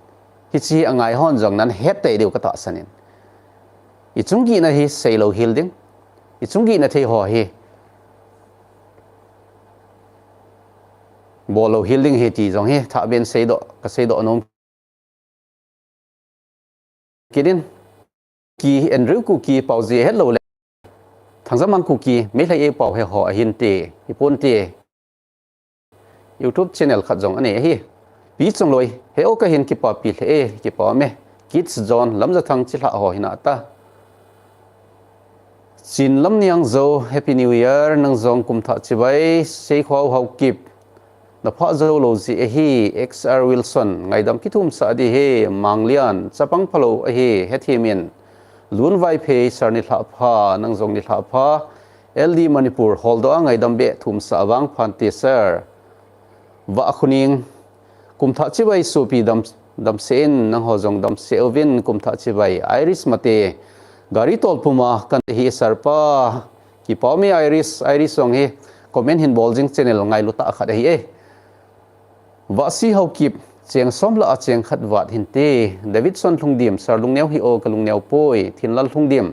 S1: hi chi angai hon jong nan het te deu ka ta sanin i chungi na hi sei lo hil ding i chungi na thei ho hi bolo healing he ti jong he tha ben sei do ka sei do nom kidin ki enru ku ki pau ji hello le thang zamang ku ki me lai e pau he ho hin te hi pon te youtube channel khat jong ane hi pi chong loi he o ka hin ki pa pi le ki pa me kids zone lam za thang chi la ho hina ta chin lam niang zo happy new year nang zong kum tha chi bai sei khau hau kip na pha zo lo ji hi xr wilson ngai dam ki thum sa di he manglian chapang phalo hi hethimin lun vai phe sarni thla pha nang zong ni thla pha ld manipur holdo ngai dam be thum sa awang phan ti sir wa khuning kum tha chi bai su pi dam sen nang ho jong dam seovin kum tha chi bai iris mate gari tol puma kan hi sarpa ki pawmi iris song hi comment hin boljing channel ngai luta khat hi e wa si hau kip cheng somla a cheng khat wat hin te davidson thungdim sar lungneu hi o kalungneu poi thinlal thungdim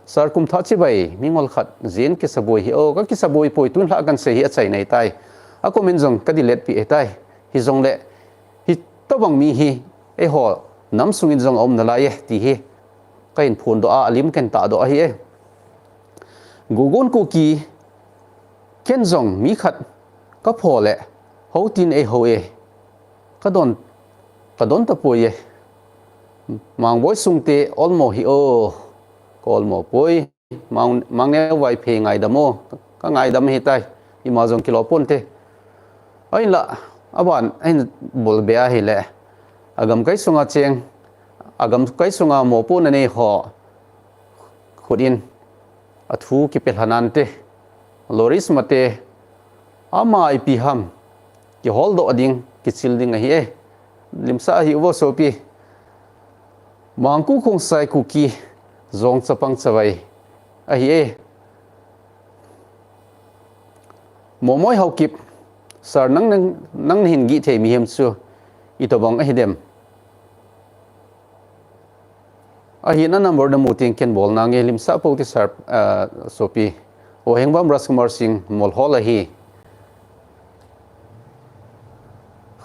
S1: sar kum tha chi bai mingol khat zen ke saboi hi o ka ki saboi poi tun hla kan se hi a chai nei tai a comment jong ka dilet pi e tai hi jong le hi tawang mi hi e ho nam sungin jong om na la ye ti hi kain phun do a alim ken ta do a hi e gugun ku ki ken jong mi khat ka phole ho tin e ho e ka don ta poi e mang boy sung te olmo hi o kolmo poi mang ne wai phe ngai damo ka ngai dam hi tai i ma jong kilo pon te ai la aban ai bol be a hi le agam kai sunga cheng agam kai sunga mo pu na nei ho khudin athu ki pel hanan te loris mate ama ipi ham ki hol do ading ki chil ding hi e limsa hi wo sopi mangku khong sai kuki zong chapang chawai a hi e momoi hokip sar nang hin gi the mi hem chu itobang a hidem a hi na number na muting ken bol na nge limsa po ti sar sopi o hengbam raskumar singh mol hola hi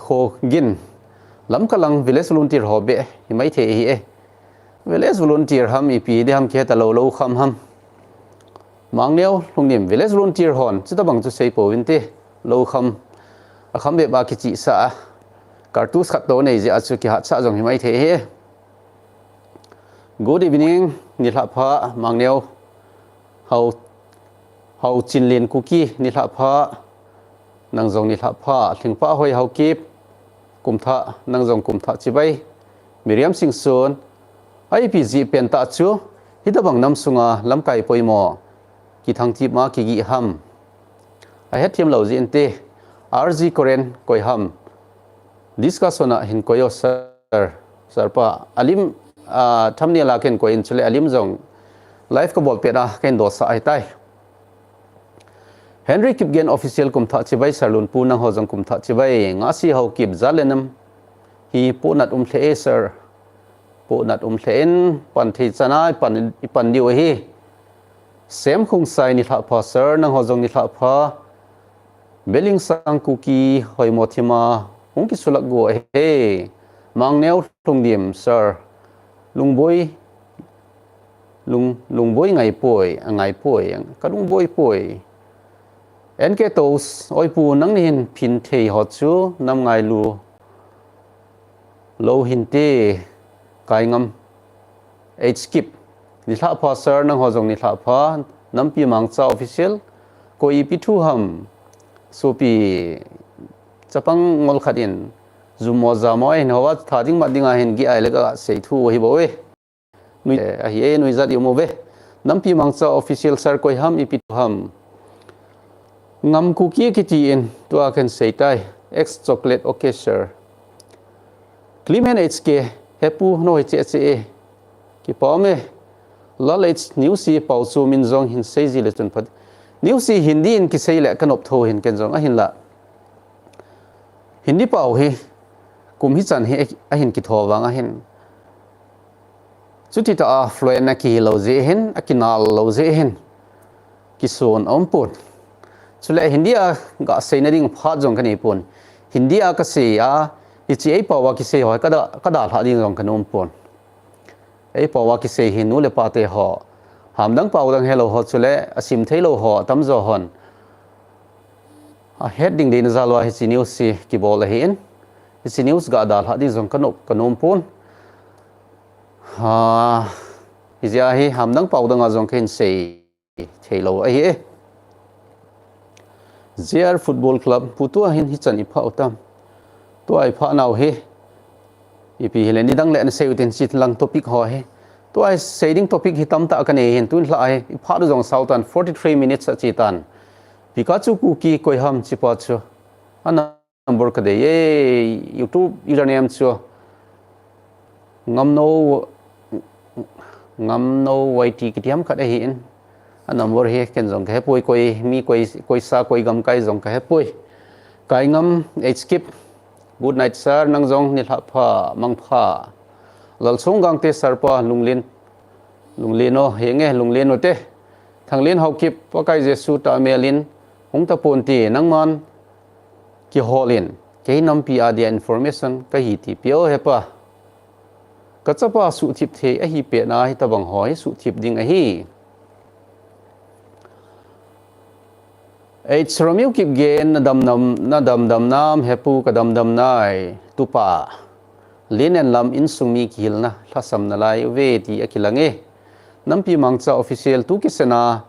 S1: kho gin lam kalang village volunteer hobe hi mai the hi e village volunteer ham ipi de ham ke ta lo kham ham mangneu lungnim village volunteer hon chitabang chu sei po winte lo kham a kham be ba ki chi sa cartus khat to nei je achu ki hat sa jong hi mai the he good evening ni la pha mangneu hau chin len kuki ni la pha nang jong ni la pha thingpa hoi hau kip kumtha nang jong kumtha chibai miriam singh son IPG penta chu hitabang nam sunga lamkai poimo ki thangthi ma ki gi ham a hethiam lo ji ente RG Koren koi ham discussona hin koyo sarpa alim thamni la ken koin chule alim jong life ko bol pera ken do sa ai tai Henry Kipgen official kumtha chibai sarlun pu nang hojong kumtha chibai ngasi ho kip zalenam hi punat the sir punat thlen pan thi chana pan diu hi sem khung sai ni tha pha sir nang hojong ni tha pha beling sang kuki hoi mothima hung ki sulak go he mangneu thungdim sir lungboi ngai poi kadung boi poi NK tos oipu nang hin phin thei ho chu nam ngai lu lo hin te kai ngam h skip ni tha pha sir nang hojong ni tha pha nam pi mang cha official ko ip thu ham so pi chapang ngol khatin zumo zamo en hawa thading madinga hen gi ai lega sei thu hi bo we nui a hi nui zat yo mo ve nam pi mang cha official sir koi ham ip thu ham ngam kuki kiti in to a kan sei tai ex chocolate okay sir Clement HK hepu no che che ki pome lalech newsi pau chu min zong hin sei ji le chun phat newsi hindi in ki sei le kanop tho hin ken zong a hin la hindi pau hi kum hi chan he a hin ki tho wang a hin chuti ta fluent na ki lo je hin akinal lo je hin ki son omput chule hindi a ga sei na ding pha jong kan ipon hindi a ka sei a ichi ei pawa ki sei hoi kada tha ding rong kanom pon ei pawa ki sei hin nu le pa te ho ham dang pau dang hello ho chule asim thailo ho tam zo hon a heading din zalwa hi news si ki bol hin hi news ga dal ha ding rong kanom pon ha izia hi ham dang pau dang a jong ken sei thailo a hi ZR Football Club putu hin hi chan ipa utam to ai pha naw he ipi helen ni dang le an sei uten sit lang topic ho he to ai saying topic hi tam ta ka ne hin tun hla ai pha du jong sautan 43 minutes a chi tan Pikachu ku ki koi ham chi pa chu ana number ka de ye YouTube username chu ngamno YT ki tiam ka de hin number he ken jong ka poi koi sa koi gam kai jong ka poi kai ngam skip good night sir nang jong ni tha pha mang pha lal song gang te sar pa lunglin no henge lunglin no te thanglin hau kip pa kai jesu ta melin hung ta pon ti nang man ki holin ke nam pi adia information ka hi ti pio he pa ka chapa su thip the a hi pe na hi ta bang hoi su thip ding a hi H Romeo kip gen na dam nam hepu ka dam nai tupa lin and lam in sumi kil na thasam na lai ve ti akilange nampi mangcha official tu kisena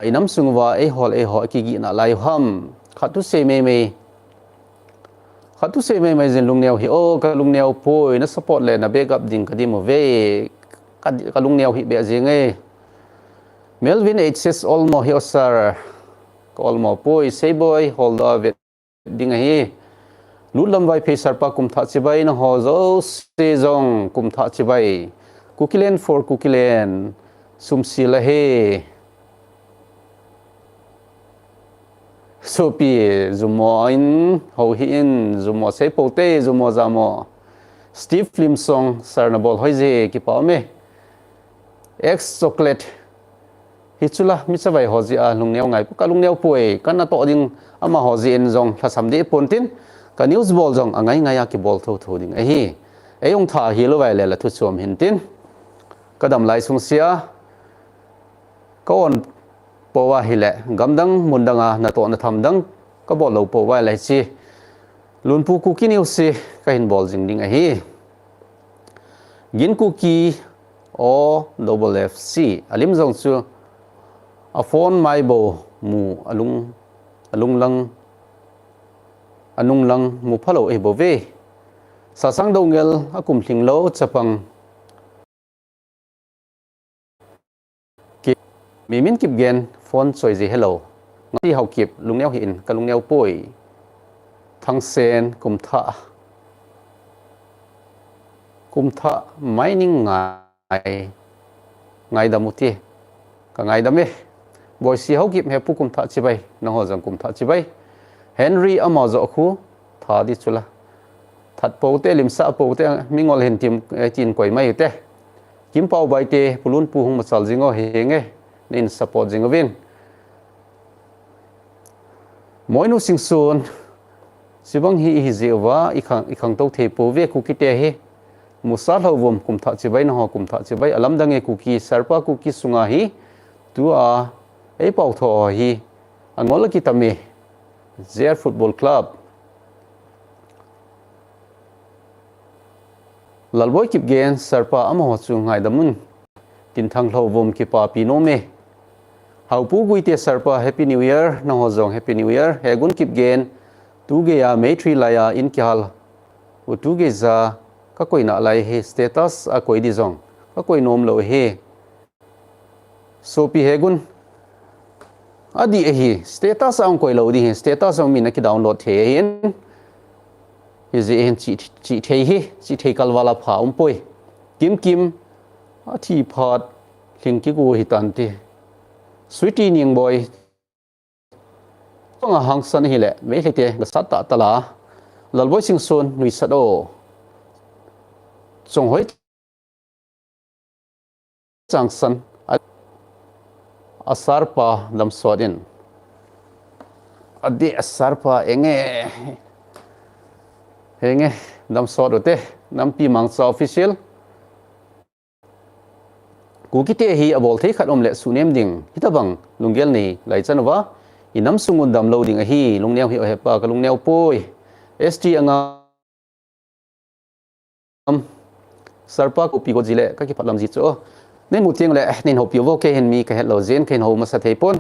S1: inam sungwa e ho ki gi na lai ham khatu se me zen lungneu hi o ka lungneu poi na support le na backup ding ka dimo ve ka lungneu hi be jenge Melvin HS almo hi osar Kolmo poi say boy hold of it ding hi lút lâm vai phê sarpa kum tha chi bai na ho zo se zong kum tha chi bai kukilen for kukilen sum si la he sopi zumo in ho hi in zumo se pote zumo zamo Steve Flimsong sarnabol hoize ki pa me ex chocolate hichula michawai hoji a lungneu ngai ka lungneu puai kana to ding ama hoji en jong thasam de pontin ka news ball jong angai ngaya ki ball tho tho ding a hi eyong tha hi lo vai le la thu chom hintin kadam lai sung sia kon powa hile gamdang mundanga na to na thamdang ka bol lo powa lai chi lunpu ku ki news si ka hin ball jing ding a hi gin ku ki o double fc alim jong chu a phone mai bo mu alung lang mu phalo e bo ve sa sang do ngel akum thling lo chapang ki mimin kip gen phone choi ji hello ngi hau kip lungneu hi in ka lungneu poi thang sen kum tha mining ngai damuti ka ngai dame boy si hau kip he pu kum tha chi bai na ho jang kum tha chi bai Henry amazo khu tha di chula that po te lim sa po te mingol hen tim tin koi mai te kim pau bai te pulun pu hung masal jingo henge nin support jingo win moinu singsun sibang hi zewa ikhang to the po ve ku ki te he musal ho vom kum tha chi bai na ho kum tha chi bai alam dange ku ki sarpa ku ki sunga hi tu a ei pau tho hi angol ki tami Zer Football Club lalboi kip gen sarpa ama ho chu ngai damun tin thang hlo vom ki pa pi no me haupu gui te sarpa happy new year na ho jong happy new year hegun kip gen tu ge ya me thri la ya in kyal u tu ge za ka koi na lai he status a koi di jong ka koi nom lo he so pi hegun adi hi status ang koi lo di status ang min ki download the hin is in chi the hi chi the kal wala pha poi kim a thi phat thing ki go hi tan ti sweetie ning boy tong hang san hi le me le te ga sat ta tala lalboi sing son nui sat o chong hoi chang san asarpa lam sodin adi asarpa enge dam sodote nam pi mangsa official ku kite hi abol thei khat om le sunem ding hitabang lungel ni lai chanwa inam sungun dam loading a hi lungneu hi hepa ka lungneu poi st anga sarpa ko pi go jile ka ki phatlam ji cho nen mu tiang le nen ho pi vo ke hen mi ka het lo zen ken ho ma sa thei pon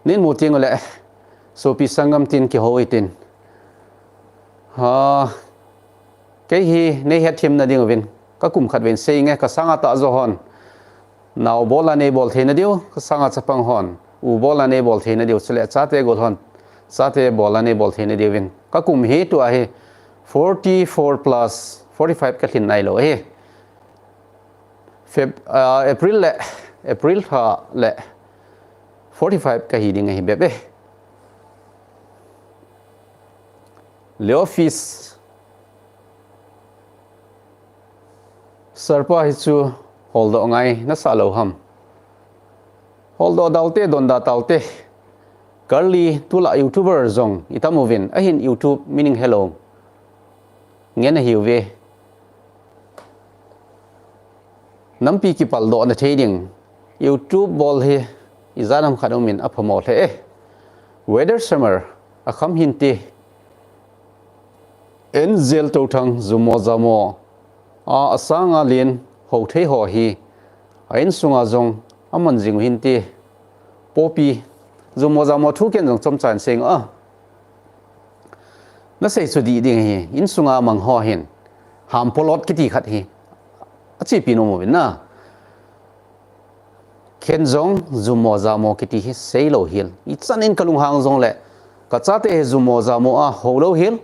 S1: nen mu tiang le so pi sangam tin ki ho itin ha cái hi nei het thim na ding vin ka kum khat ven sei nge ka sanga ta zo hon naw bola nei bol the na diu ka sanga chapang hon u bola nei bol the na diu chele cha te gol hon cha te bola nei bol the na diu vin ka kum hi tu a he 44 plus 45 ka thin nai lo he April ha le 45 ka hi ding hi bebe le office sarpa hi chu holdo ngai na sa lo ham holdo daute donda taute karli tula youtuber zong itamovin ahin youtube meaning hello ngena hiwe nampi ki paldo na trading youtube bol hi izanam khadomin apamo the weather summer akham hinti enzel to thang zumo zamo a asanga lin ho the ho hi ain sunga zong aman jing hinti popi zumo zamo thu ken jong chom chan seng a na sei chu di ding hi in sunga mang ho hin ham polot ki ti khat hi achi pi no mo na ken zong zumo zamo ki ti hi sei lo hil i chan in kalung hang zong le ka cha te zumo zamo a ho lo hil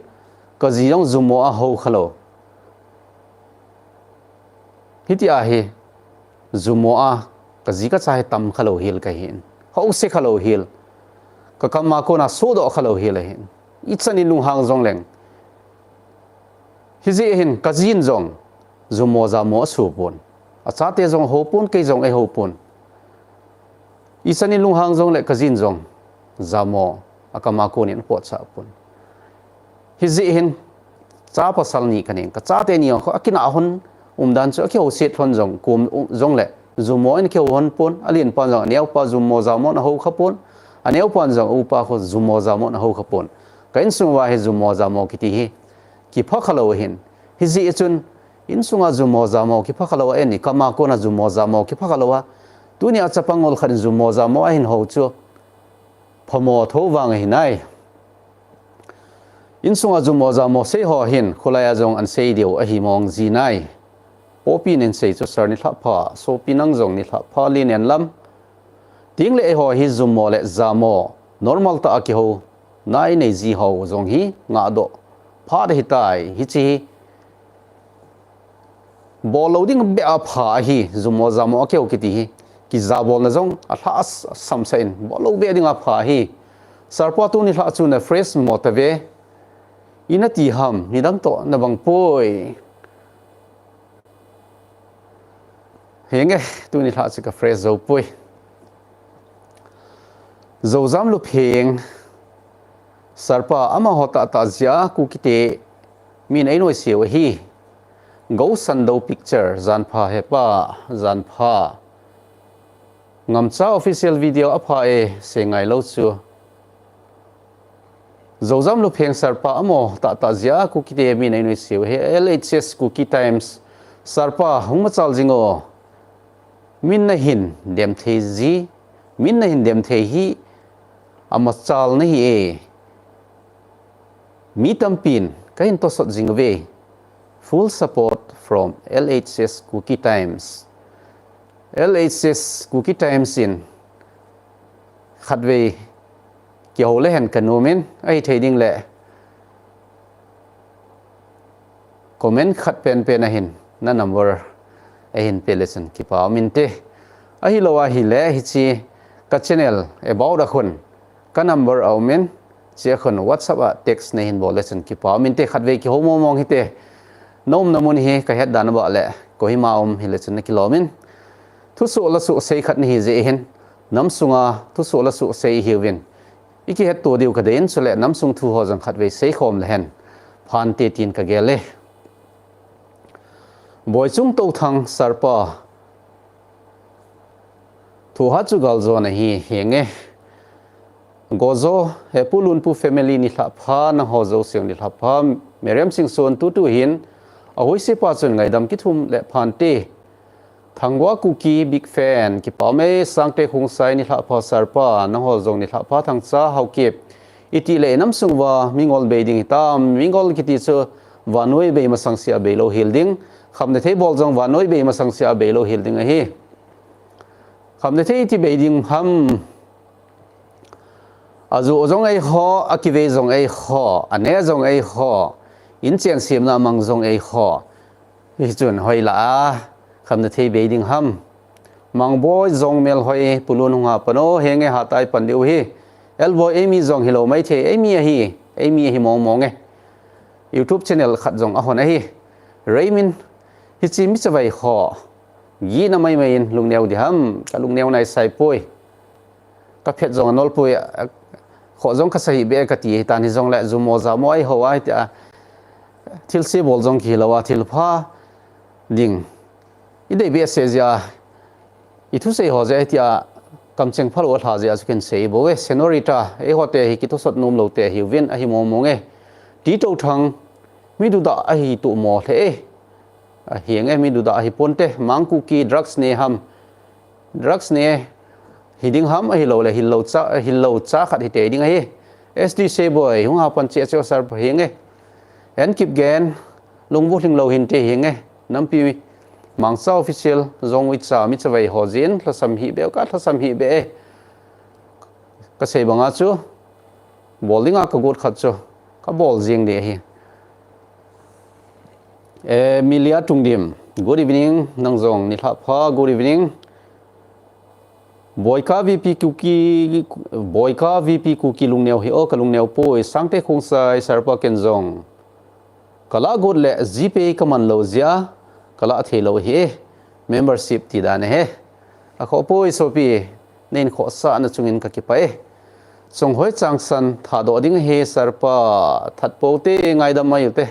S1: ก็จียงจุโมอาหูขโลฮิตยาเฮจุโมอาก็จีก็ใช้ตำขโลฮิลก็เห็นเขาอุเสขโลฮิลก็คำมาคนอ่ะสู้ดอกขโลฮิลเห็นอิจฉานิลุงหางจงแรงฮิจิเห็นก็จีนจงจุโมจามอสูปนอาชาเตจงหูปนเกยจงไอหูปนอิจฉานิลุงหางจงเล็กก็จีนจงจามออาคำมาคนนี่ปวดสาปนฮิจิเห็นจ้าภาษาหนีกันเองก็จ้าเตนี่เขาคิดอาหุนดันจะเกี่ยวเสียทนจงกุมจงเละจุโมอินเกี่ยวหุนปนอลินปนจงเนี้ยปะจุโมจามอนะหูขปนอันเนี้ยปนจงอุปะเขาจุโมจามอนะหูขปนก็อินสุงว่าเฮจุโมจามอคิดที่ki phakalo hin hizi chun insunga zumo zamo ki phakalo eni kama ko na zumo zamo ki phakalo wa dunia chapangol khan zumo zamo hin ho chu phamo tho wang hinai insunga zumo zamo se ho hin khulaya jong an sei deu a hi mong ji nai popi nen sei chu sar ni thla pha so pinang jong ni thla pha lin en lam ting le ho hi zumo le zamo normal ta ki ho nai nei ji ho jong hi nga doพาดหิตายฮิจีบอลลูดิ้งเบียพาฮีจุโมจามอเกี่ยวกิติฮีกิจาบอลนะจงอัลฮัสสัมเซนบอลลูเบียดิ้งพาฮีสารพัดตัวนี้ละจูนเฟรชมอเตเวอินตีฮัมนี่ดังโตนบังป่วยเฮงเอตัวนี้ละสิกเฟรชจะป่วยจะจำลุเพงสารพัดอามาหัวตาตาเสียกูคิดมีในหน่วยเสียวฮีกูสันดูพิกเจอร์จันพาเฮป้าจันพางำจ้าออฟฟิเชียลวิดีโออพาเสียงไงเล่าชัวจะจำลูกเพลงสารพัดอามาตาตาเสียกูคิดมีในหน่วยเสียวฮี LHS กูคิดไทมส์สารพัดหงมาจัลจิงโอมินหินเดมเทจีมินหินเดมเทฮีอามาจัลนี่มีตัมปินก็ยังตัวสดจริงเว้ full support from LHS Cookie Times LHS Cookie Times in ขัดเวเกี่ยวเล่นกันโนเมนไอ้เทรดดิ้งแหละคอมเมนต์ขัดเป็นอะไรเห็นนั่น number ไอ้เห็นเป็นเลสันกี่ป่าวมินเตไอ้ฮิโลวาฮิเล่ฮิจีกับ channel about ละคนกับ number เอาเมนเสียคนวัตสับเท็กซ์ในหินบอกเลยสันกี่ป่าวมินเตขัดเวกี่หัวมองฮิเตน้อมน้ำมันเฮก็เฮ็ดดานบ่แหละก็หิมาฮิเลสันกิโลมินทุสุละสุเซขัดนี่เจเห็นน้ำสุงาทุสุละสุเซฮิวินอีกเฮ็ดตัวเดียวก็เดินสุเละน้ำสุงทูหอจังขัดเวเซคอมเลยเห็นผ่านเตตินก็เกลเลยบ่อยจุงตัวทางสารปะทูฮัจุกัลโซนฮีเฮงเอก็โซเฮปูลุนปูแฟมิลี่นี่ทับพานะฮอโซเสียงนี่ทับพาเมริมสิงส่วนตู้หินเอาไว้เสียป้าจนไงดำคิดทุ่มและผ่านเตทางว่าคุกกี้บิ๊กแฟนกี่ป่าไม่สังเตคงใส่นี่ทับพาสารปะนะฮอโซนี่ทับพาทางซ้าเฮาเก็บอิติเลน้ำสุงว่ามิงอลเบดิงตามมิงอลคิดที่จะวานวยเบมาสังเสียเบโลฮิลดิ้งคำในที่บอกจังวานวยเบมาสังเสียเบโลฮิลดิ้งไอ้เฮคำในที่เบดิงทำอาจูจงไอ้ข้ออากิเวจงไอ้ข้ออันนี้จงไอ้ข้ออินเจียนเสียมนามังจงไอ้ข้อที่จุนหอยละคำในที่เบดิงทำมังบอยจงเมลหอยปุลุนหัวปนโอเฮงไอ้หาตายปันเดียวเฮเอลบอยเอมีจงฮิโลไม่เทเอมีเฮมองไง YouTube channel ขัดจงอ่ะคนไอ้เรมินฮิจิมิจะไปขอยีน่าไม่ยินลุงเนียวดิฮัมกับลุงเนียวในใส่ปุยกับเพชรจงนอลปุยขอจงกษัยเบกตีตานี่จงแหละจุโมจามอยหัวไอ้ทิลซีบอลจงกิลาวทิลพาดิ่งอีเดบีเอสเซียอีทุเสียหัวใจที่กำจังพลวัตหาเสียสุขินเสียบ่เวเซโนริตาไอ้หัวเตะฮิกิตุสดนุ่มโลเตะฮิววินไอ้มองตีโตทางมีดูดาไอ้ตัวหมอเทเฮียงมีดูดาไอ้ปนเตมังคุกีดรักส์เนฮัมดรักส์เนฮิดิงฮัมไอ้โลเลยฮิโลจ้าขัดฮิเตดิงไอ้SD เซบอยหัวปันเจียเจ้าสารเฮียงเห็นกิบแกนลงบุถึงโลหินเตเฮียงน้ำปีมังซาออฟฟิเชียลจงวิจามิจะไปหอจินทัศมหิเบลกัทัศมหิเบก็เสบังอาจูบอลลิงอากกดขัดจูก็บอลเจียงเดีย Emilia Tungdim, good evening, Nang Zong, Nithapha, good evening. Boyka VP Kuki Lungneo hi o Kalungneo po sangte khong sai sarpa Kenzong. Kala god le GP kaman lo zia kala thelo hi membership ti dan he. Akho po isopi nen kho sa na chungin ka ki pai. Song hoi changsan thado ding he sarpa thatpo te ngai da mai te.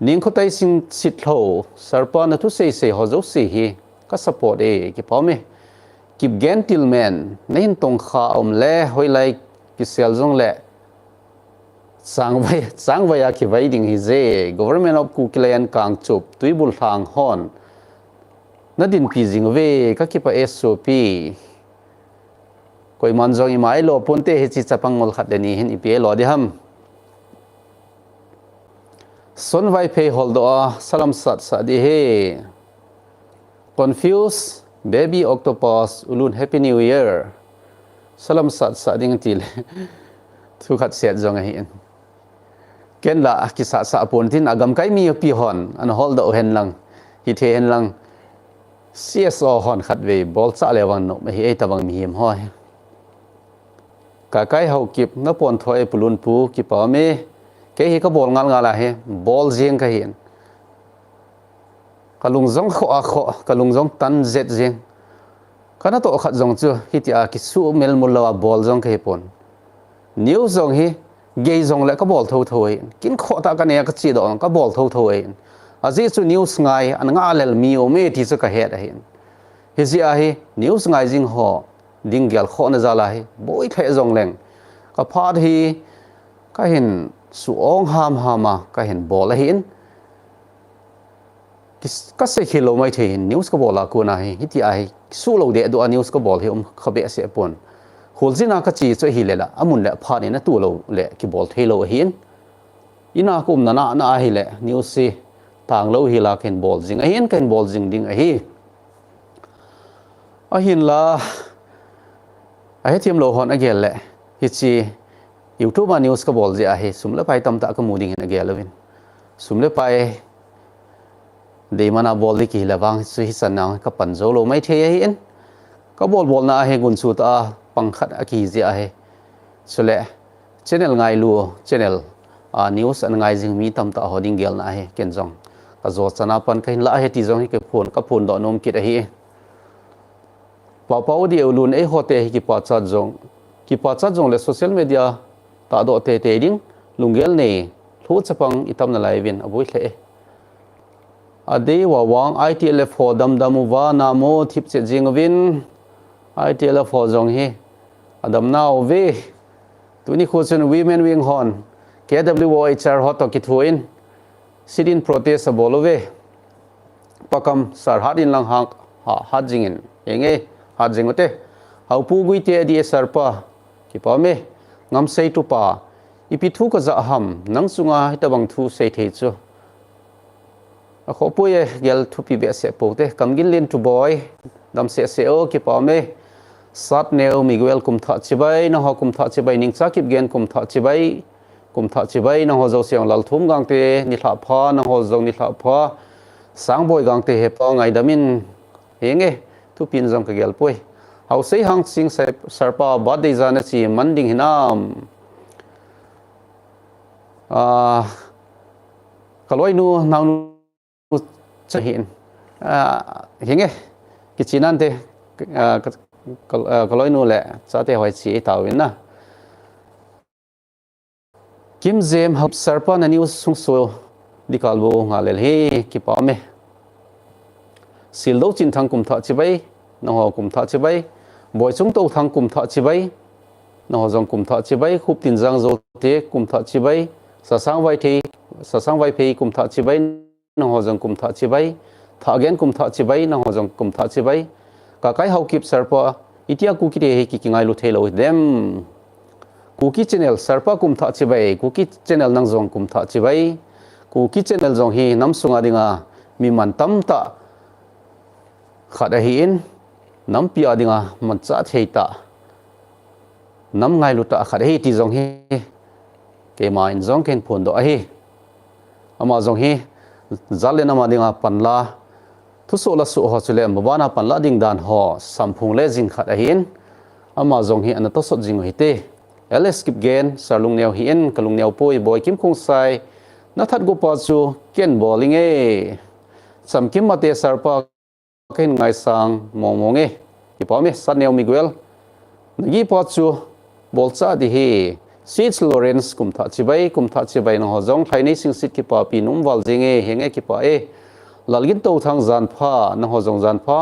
S1: Ning khotai sing sitlo sarpa na tu sei hozo se hi ka support e ki pome. Kip gentleman nahin tong kha le hoi lai ki sel jong le sang vai ki vai ding hi je government of Kukilayan kang chup tuibul thang hon na din pi jing ve ka ki pa SOP koi man jong i mai lo ponte he chi chapangol khat ni hin ipe lo di ham son vai pay holdo salam sat sa di he confused Baby Octopus ulun Happy New Year. Salam sat ding til. Thu khat set jong hi. Ken la ki sa pon tin agam kai mi pi hon an hol do hen lang. Hi the hen lang. CSO hon khat ve bol cha lewang no hi e tawang mi him hoi. Ka kai hau kip na pon thoi pulun pu ki pa me ke hi ka bol ngal ngala he bol jeng ka hin. Kalung zong kho kalung zong tan zet jeng kana to khat zong chu hitia ki su mel mulawa bol zong ke pon new zong hi gei zong le ka bol tho thoi kin kho ta ka ne ka chi do ka bol tho thoi aji chu news ngai an nga lel mi o me ti chu ka het a hin hi zia hi news ngai jing ho ding gyal kho na zala hi boi the zong leng ka phat hi ka hin su ong hama ka hin bol a hin ka se khilo mai the news ka bola ko na hi hiti ai su lo de do news ka bol hi khabe se pon khulzina ka chi cho hi lela amun le pha ni na tu lo le ki bol thelo hin ina kum na hi le news si tang lo hi la ken bol jing a hin ken bol jing ding a hi a hin la a he thiam lo hon agel le hi chi YouTube news ka bol je a hi sumle pai tam ta ka mu ding hin agel lovin sumle pai de mana bol di ki lawang su hi sanang ka panzo lo mai the hi en ka bol na he gun su ta pangkhat a ki ji a he sule channel ngai lu channel news an ngai jing mi tam ta hoding gel na he ken jong ka zo chana pan kain la he ti jong hi ke phone ka phone do nom kit a hi pau di ulun e hote hi ki pa chat jong le social media ta do te ding lungel ne thu chapang itam na lai win aboi hle ade wa wang ITL for dam wa namo thip che jingwin ITL for jong hi adam now ve tuni khochen women wing hon KWOHR hot to kithuin sidin protest bolove pakam sar hadin lang ha jingin enge ha jingote haupu gui te di sarpa ki pa me ngam sei tu pa ipi thu ka za ham nang sunga hitabang thu sei the chu a kho puye gel thu pi be se pote kam gin len tu boy dam se o ki pa me sat neo miguel kum tha chibai na ho kum tha chibai ning cha kip gen kum tha chibai na ho zo siang lal thum gang te ni tha pha na ho zo ni tha pha sang boy gang te he pa ngai damin henge thu pin jam ka gel poi hau sei hang sing sarpa ba de jana chi manding hinam kaloi nu nang cha hin henge kichinan te kaloi nu le cha te hoi chi tawin na kim jem hab sarpa na news sung so dikalbo ngalel he ki pa me sildo chin thang kum tha chibai na ho kum tha chibai boy chung to thang kum tha chibai na ho jong kum tha chibai khup tin jang zo te kum tha chibai sasang vai phei kum tha chibai na ho jong kum tha chibai tha gen kum tha chibai na ho jong kum tha chibai ka kai hau kip sarpa itia ku ki re he ki ngai lu thelo dem kuki channel sarpa kum tha chibai kuki channel nang jong kum tha chibai kuki channel jong hi nam sunga dinga mi man tam ta khada hi in nam pia dinga man cha theita nam ngai lu ta khada hi ti jong hi ke ma in jong ken phon do a hi ama jong hi zalen ama dinga panla thu so la su ho chule mabana panla ding dan ho samphung le jing khat a hin ama zong hi an to sot jing hi te ls skip gen sarlung neu hi en kalung neu poi boy kim khung sai na that go pa chu ken bowling e sam kim mate sarpa ken ngai sang mong mong e ki pa me sat neu miguel ngi pa chu bol cha di hi Sid Lawrence kum tha chibai no hozong thaini sing sit ki pa pi num wal jing e henge ki pa e lalgin to thang zan pha na hozong zan pha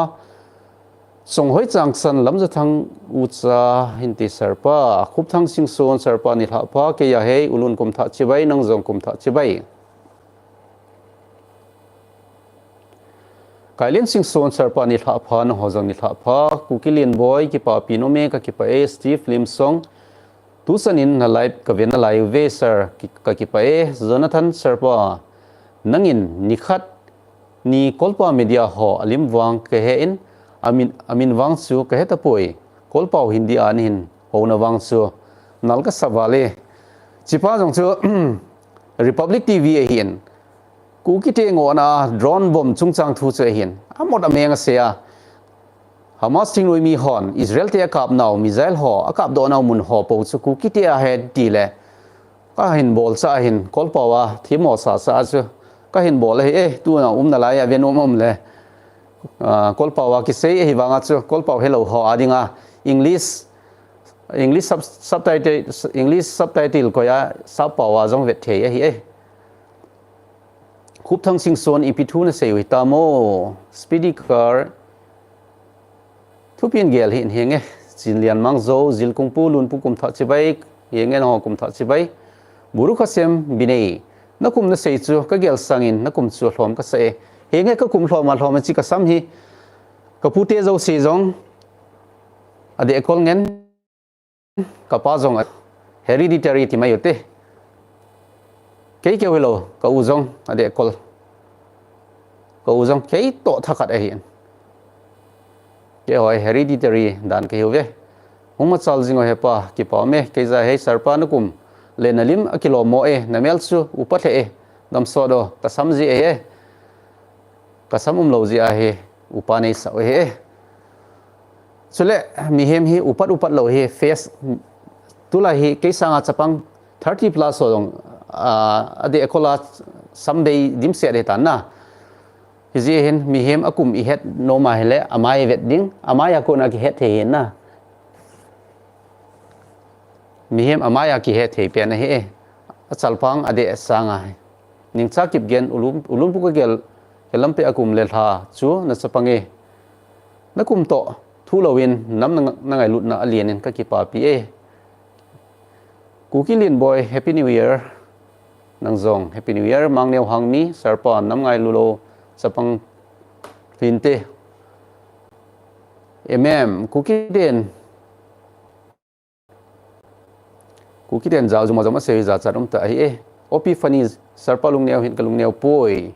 S1: song hoi chang san lam za thang u cha hinti sarpa khup thang sing son sarpa ni tha pha ke ya he ulun kum tha chibai nang zong kum tha chibai kailin sing son sarpa ni tha pha na hozong ni tha pha kukilin boy ki pa pi no me ka ki pa e Steve Lim Song tu sanin na live ka ven na live ve sir ka ki pa e Jonathan Sarpa nangin nikhat ni kolpa media ho alim wang ke he in amin wang su ka he ta poi kolpa hindi anin ho na wang su nal ka sawale chipa jong chu Republic TV e hin ku ki te ngo na drone bomb chungchang thu che hin amot ameng se a Hamas ting roi mi hon Israel te akap naw missile ho akap do naw mun ho po chu ku ki te a he ti le ka hin bol sa hin kolpa wa thimo sa chu ka hin bol he tu na na la ya ven le kolpa wa ki sei hi wanga chu kolpa hello ho adinga English subtitle ko ya sa pa wa jong vet the hi e khup thang sing son ipi thu na sei wi ta mo speedy car thu pin gel hin henge chin lian mang zo zil kung pu lun pu kum tha chibai henge no kum tha chibai buru kha sem binei na kum na sei chu ka gel sangin na kum chu hlom ka se henge ka kum hlom chi ka sam hi ka pu te zo se jong ade ekol ngen ka pa jong hereditary ti mai yote kei ke welo ka u jong ade ekol ka u jong kei to thakat a hin ke hoi hereditary dan ke hove huma chal jingo hepa ki pa me ke za he sarpa nukum le nalim akilo mo e namel chu upathe e dam so do ta samji e ka samum lo ji a he upane sa he chule mi hem hi upat lo he face tula hi ke sanga chapang 30 plus so dong ade ekola someday dim se de tan na hizi hin mi hem akum I het no ma hele amai vet ding amaya ko na ki het the hin na mi hem amaya ki het the pe na he achal pang ade sanga ning cha kip gen ulum pu ka gel helam pe akum le tha chu na chapange na kum to thu lowin nam na ngai lut na alien ka ki pa pi e kukilin boy happy new year nang zong happy new year mang neu hang mi sarpa nam ngai lulo sapang pinte kukiden jaw juma se za charum ta hi e opi fani sarpa lung neu hin kalung neu poi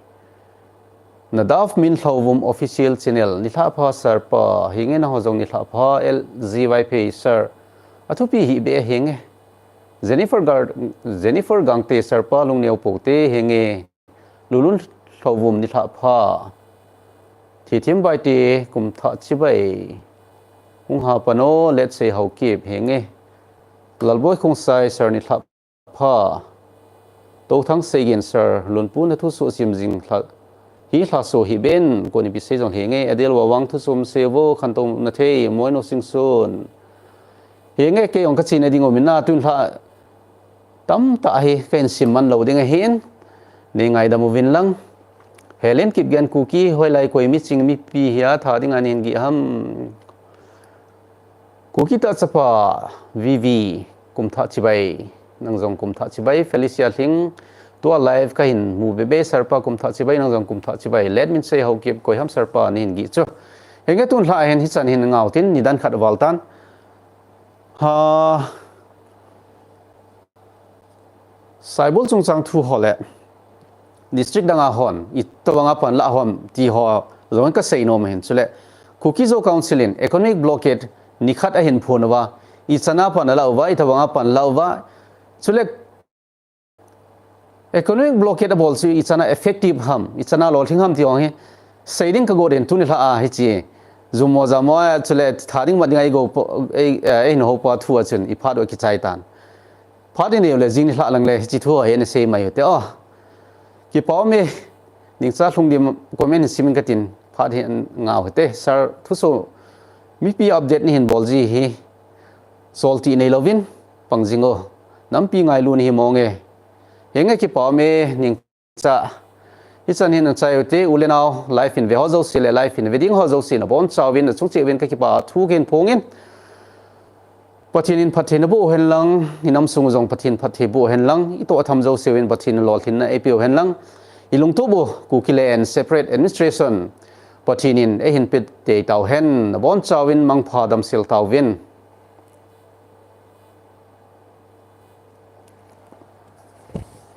S1: nadaf min thlawum official channel ni tha pha sarpa hinge na hojong ni tha pha lgyp sir athupi hi be henge Jennifer Gangte sarpa lung neu pote henge lulun thawum ni tha pha thi thim bai ti kum tha chibai hung ha pano let's say how keep henge lalboi khung sai sir ni tha pha to thang segin sir lun pu na thu so sim jing thla hi thla so hi ben ko ni bi se jong henge adel wa wang thu sum sevo khantom na the moi no sing sun henge ke ong ka chin ading o minna tun thla tam ta hi ken simman lo ding a hin ni ngai da movin lang Helen kip gen kuki hoi lai koi mi ching mi pi hia tha ding anin gi ham kuki ta chapa VV kum tha chibai nang jong kum tha chibai Felicia thing to live ka hin mu be sarpa kum tha chibai nang jong kum tha chibai let me say how kip koi ham sarpa nin gi chu henge tun hla hen hi chan hin ngau tin ni dan khat waltan ha saibol chung chang thu hole district danga hon itawanga pan la hom ti ho zon ka sei no men chule kukizo council in economic blockade nikhat a hin phonwa I chana pan la wa itawanga pan la wa chule economic blockade bol si ichana effective ham ichana lol thing ham ti ong he saving ka go den tu ni la a hi chi zumo zamo chule tharing ma dingai go ei no pa thu achun I pha do ki chai tan pha din le jing ni la lang le chi thu he ne se mai te o ki pa me ning cha thlung dim comment simin ka tin pha thi ngau te sir thu so mi pi update ni hin bol ji hi salty nei lovin pangjingo nampi ngai lu ni monge henga ki pa me ning cha ichan hin chai te ulenau life in ve hozo sile life in wedding hozo sin bon chawin chung che wen ka ki pa thu gen phongin pathin in pathin bu hen lang inam sung jong pathin pathe bu hen lang I to tham zo sewin pathin lol thin na apio hen lang ilung to bu ku kile and separate administration pathin in e hin pit te taw hen bon chawin mang pha dam sil taw win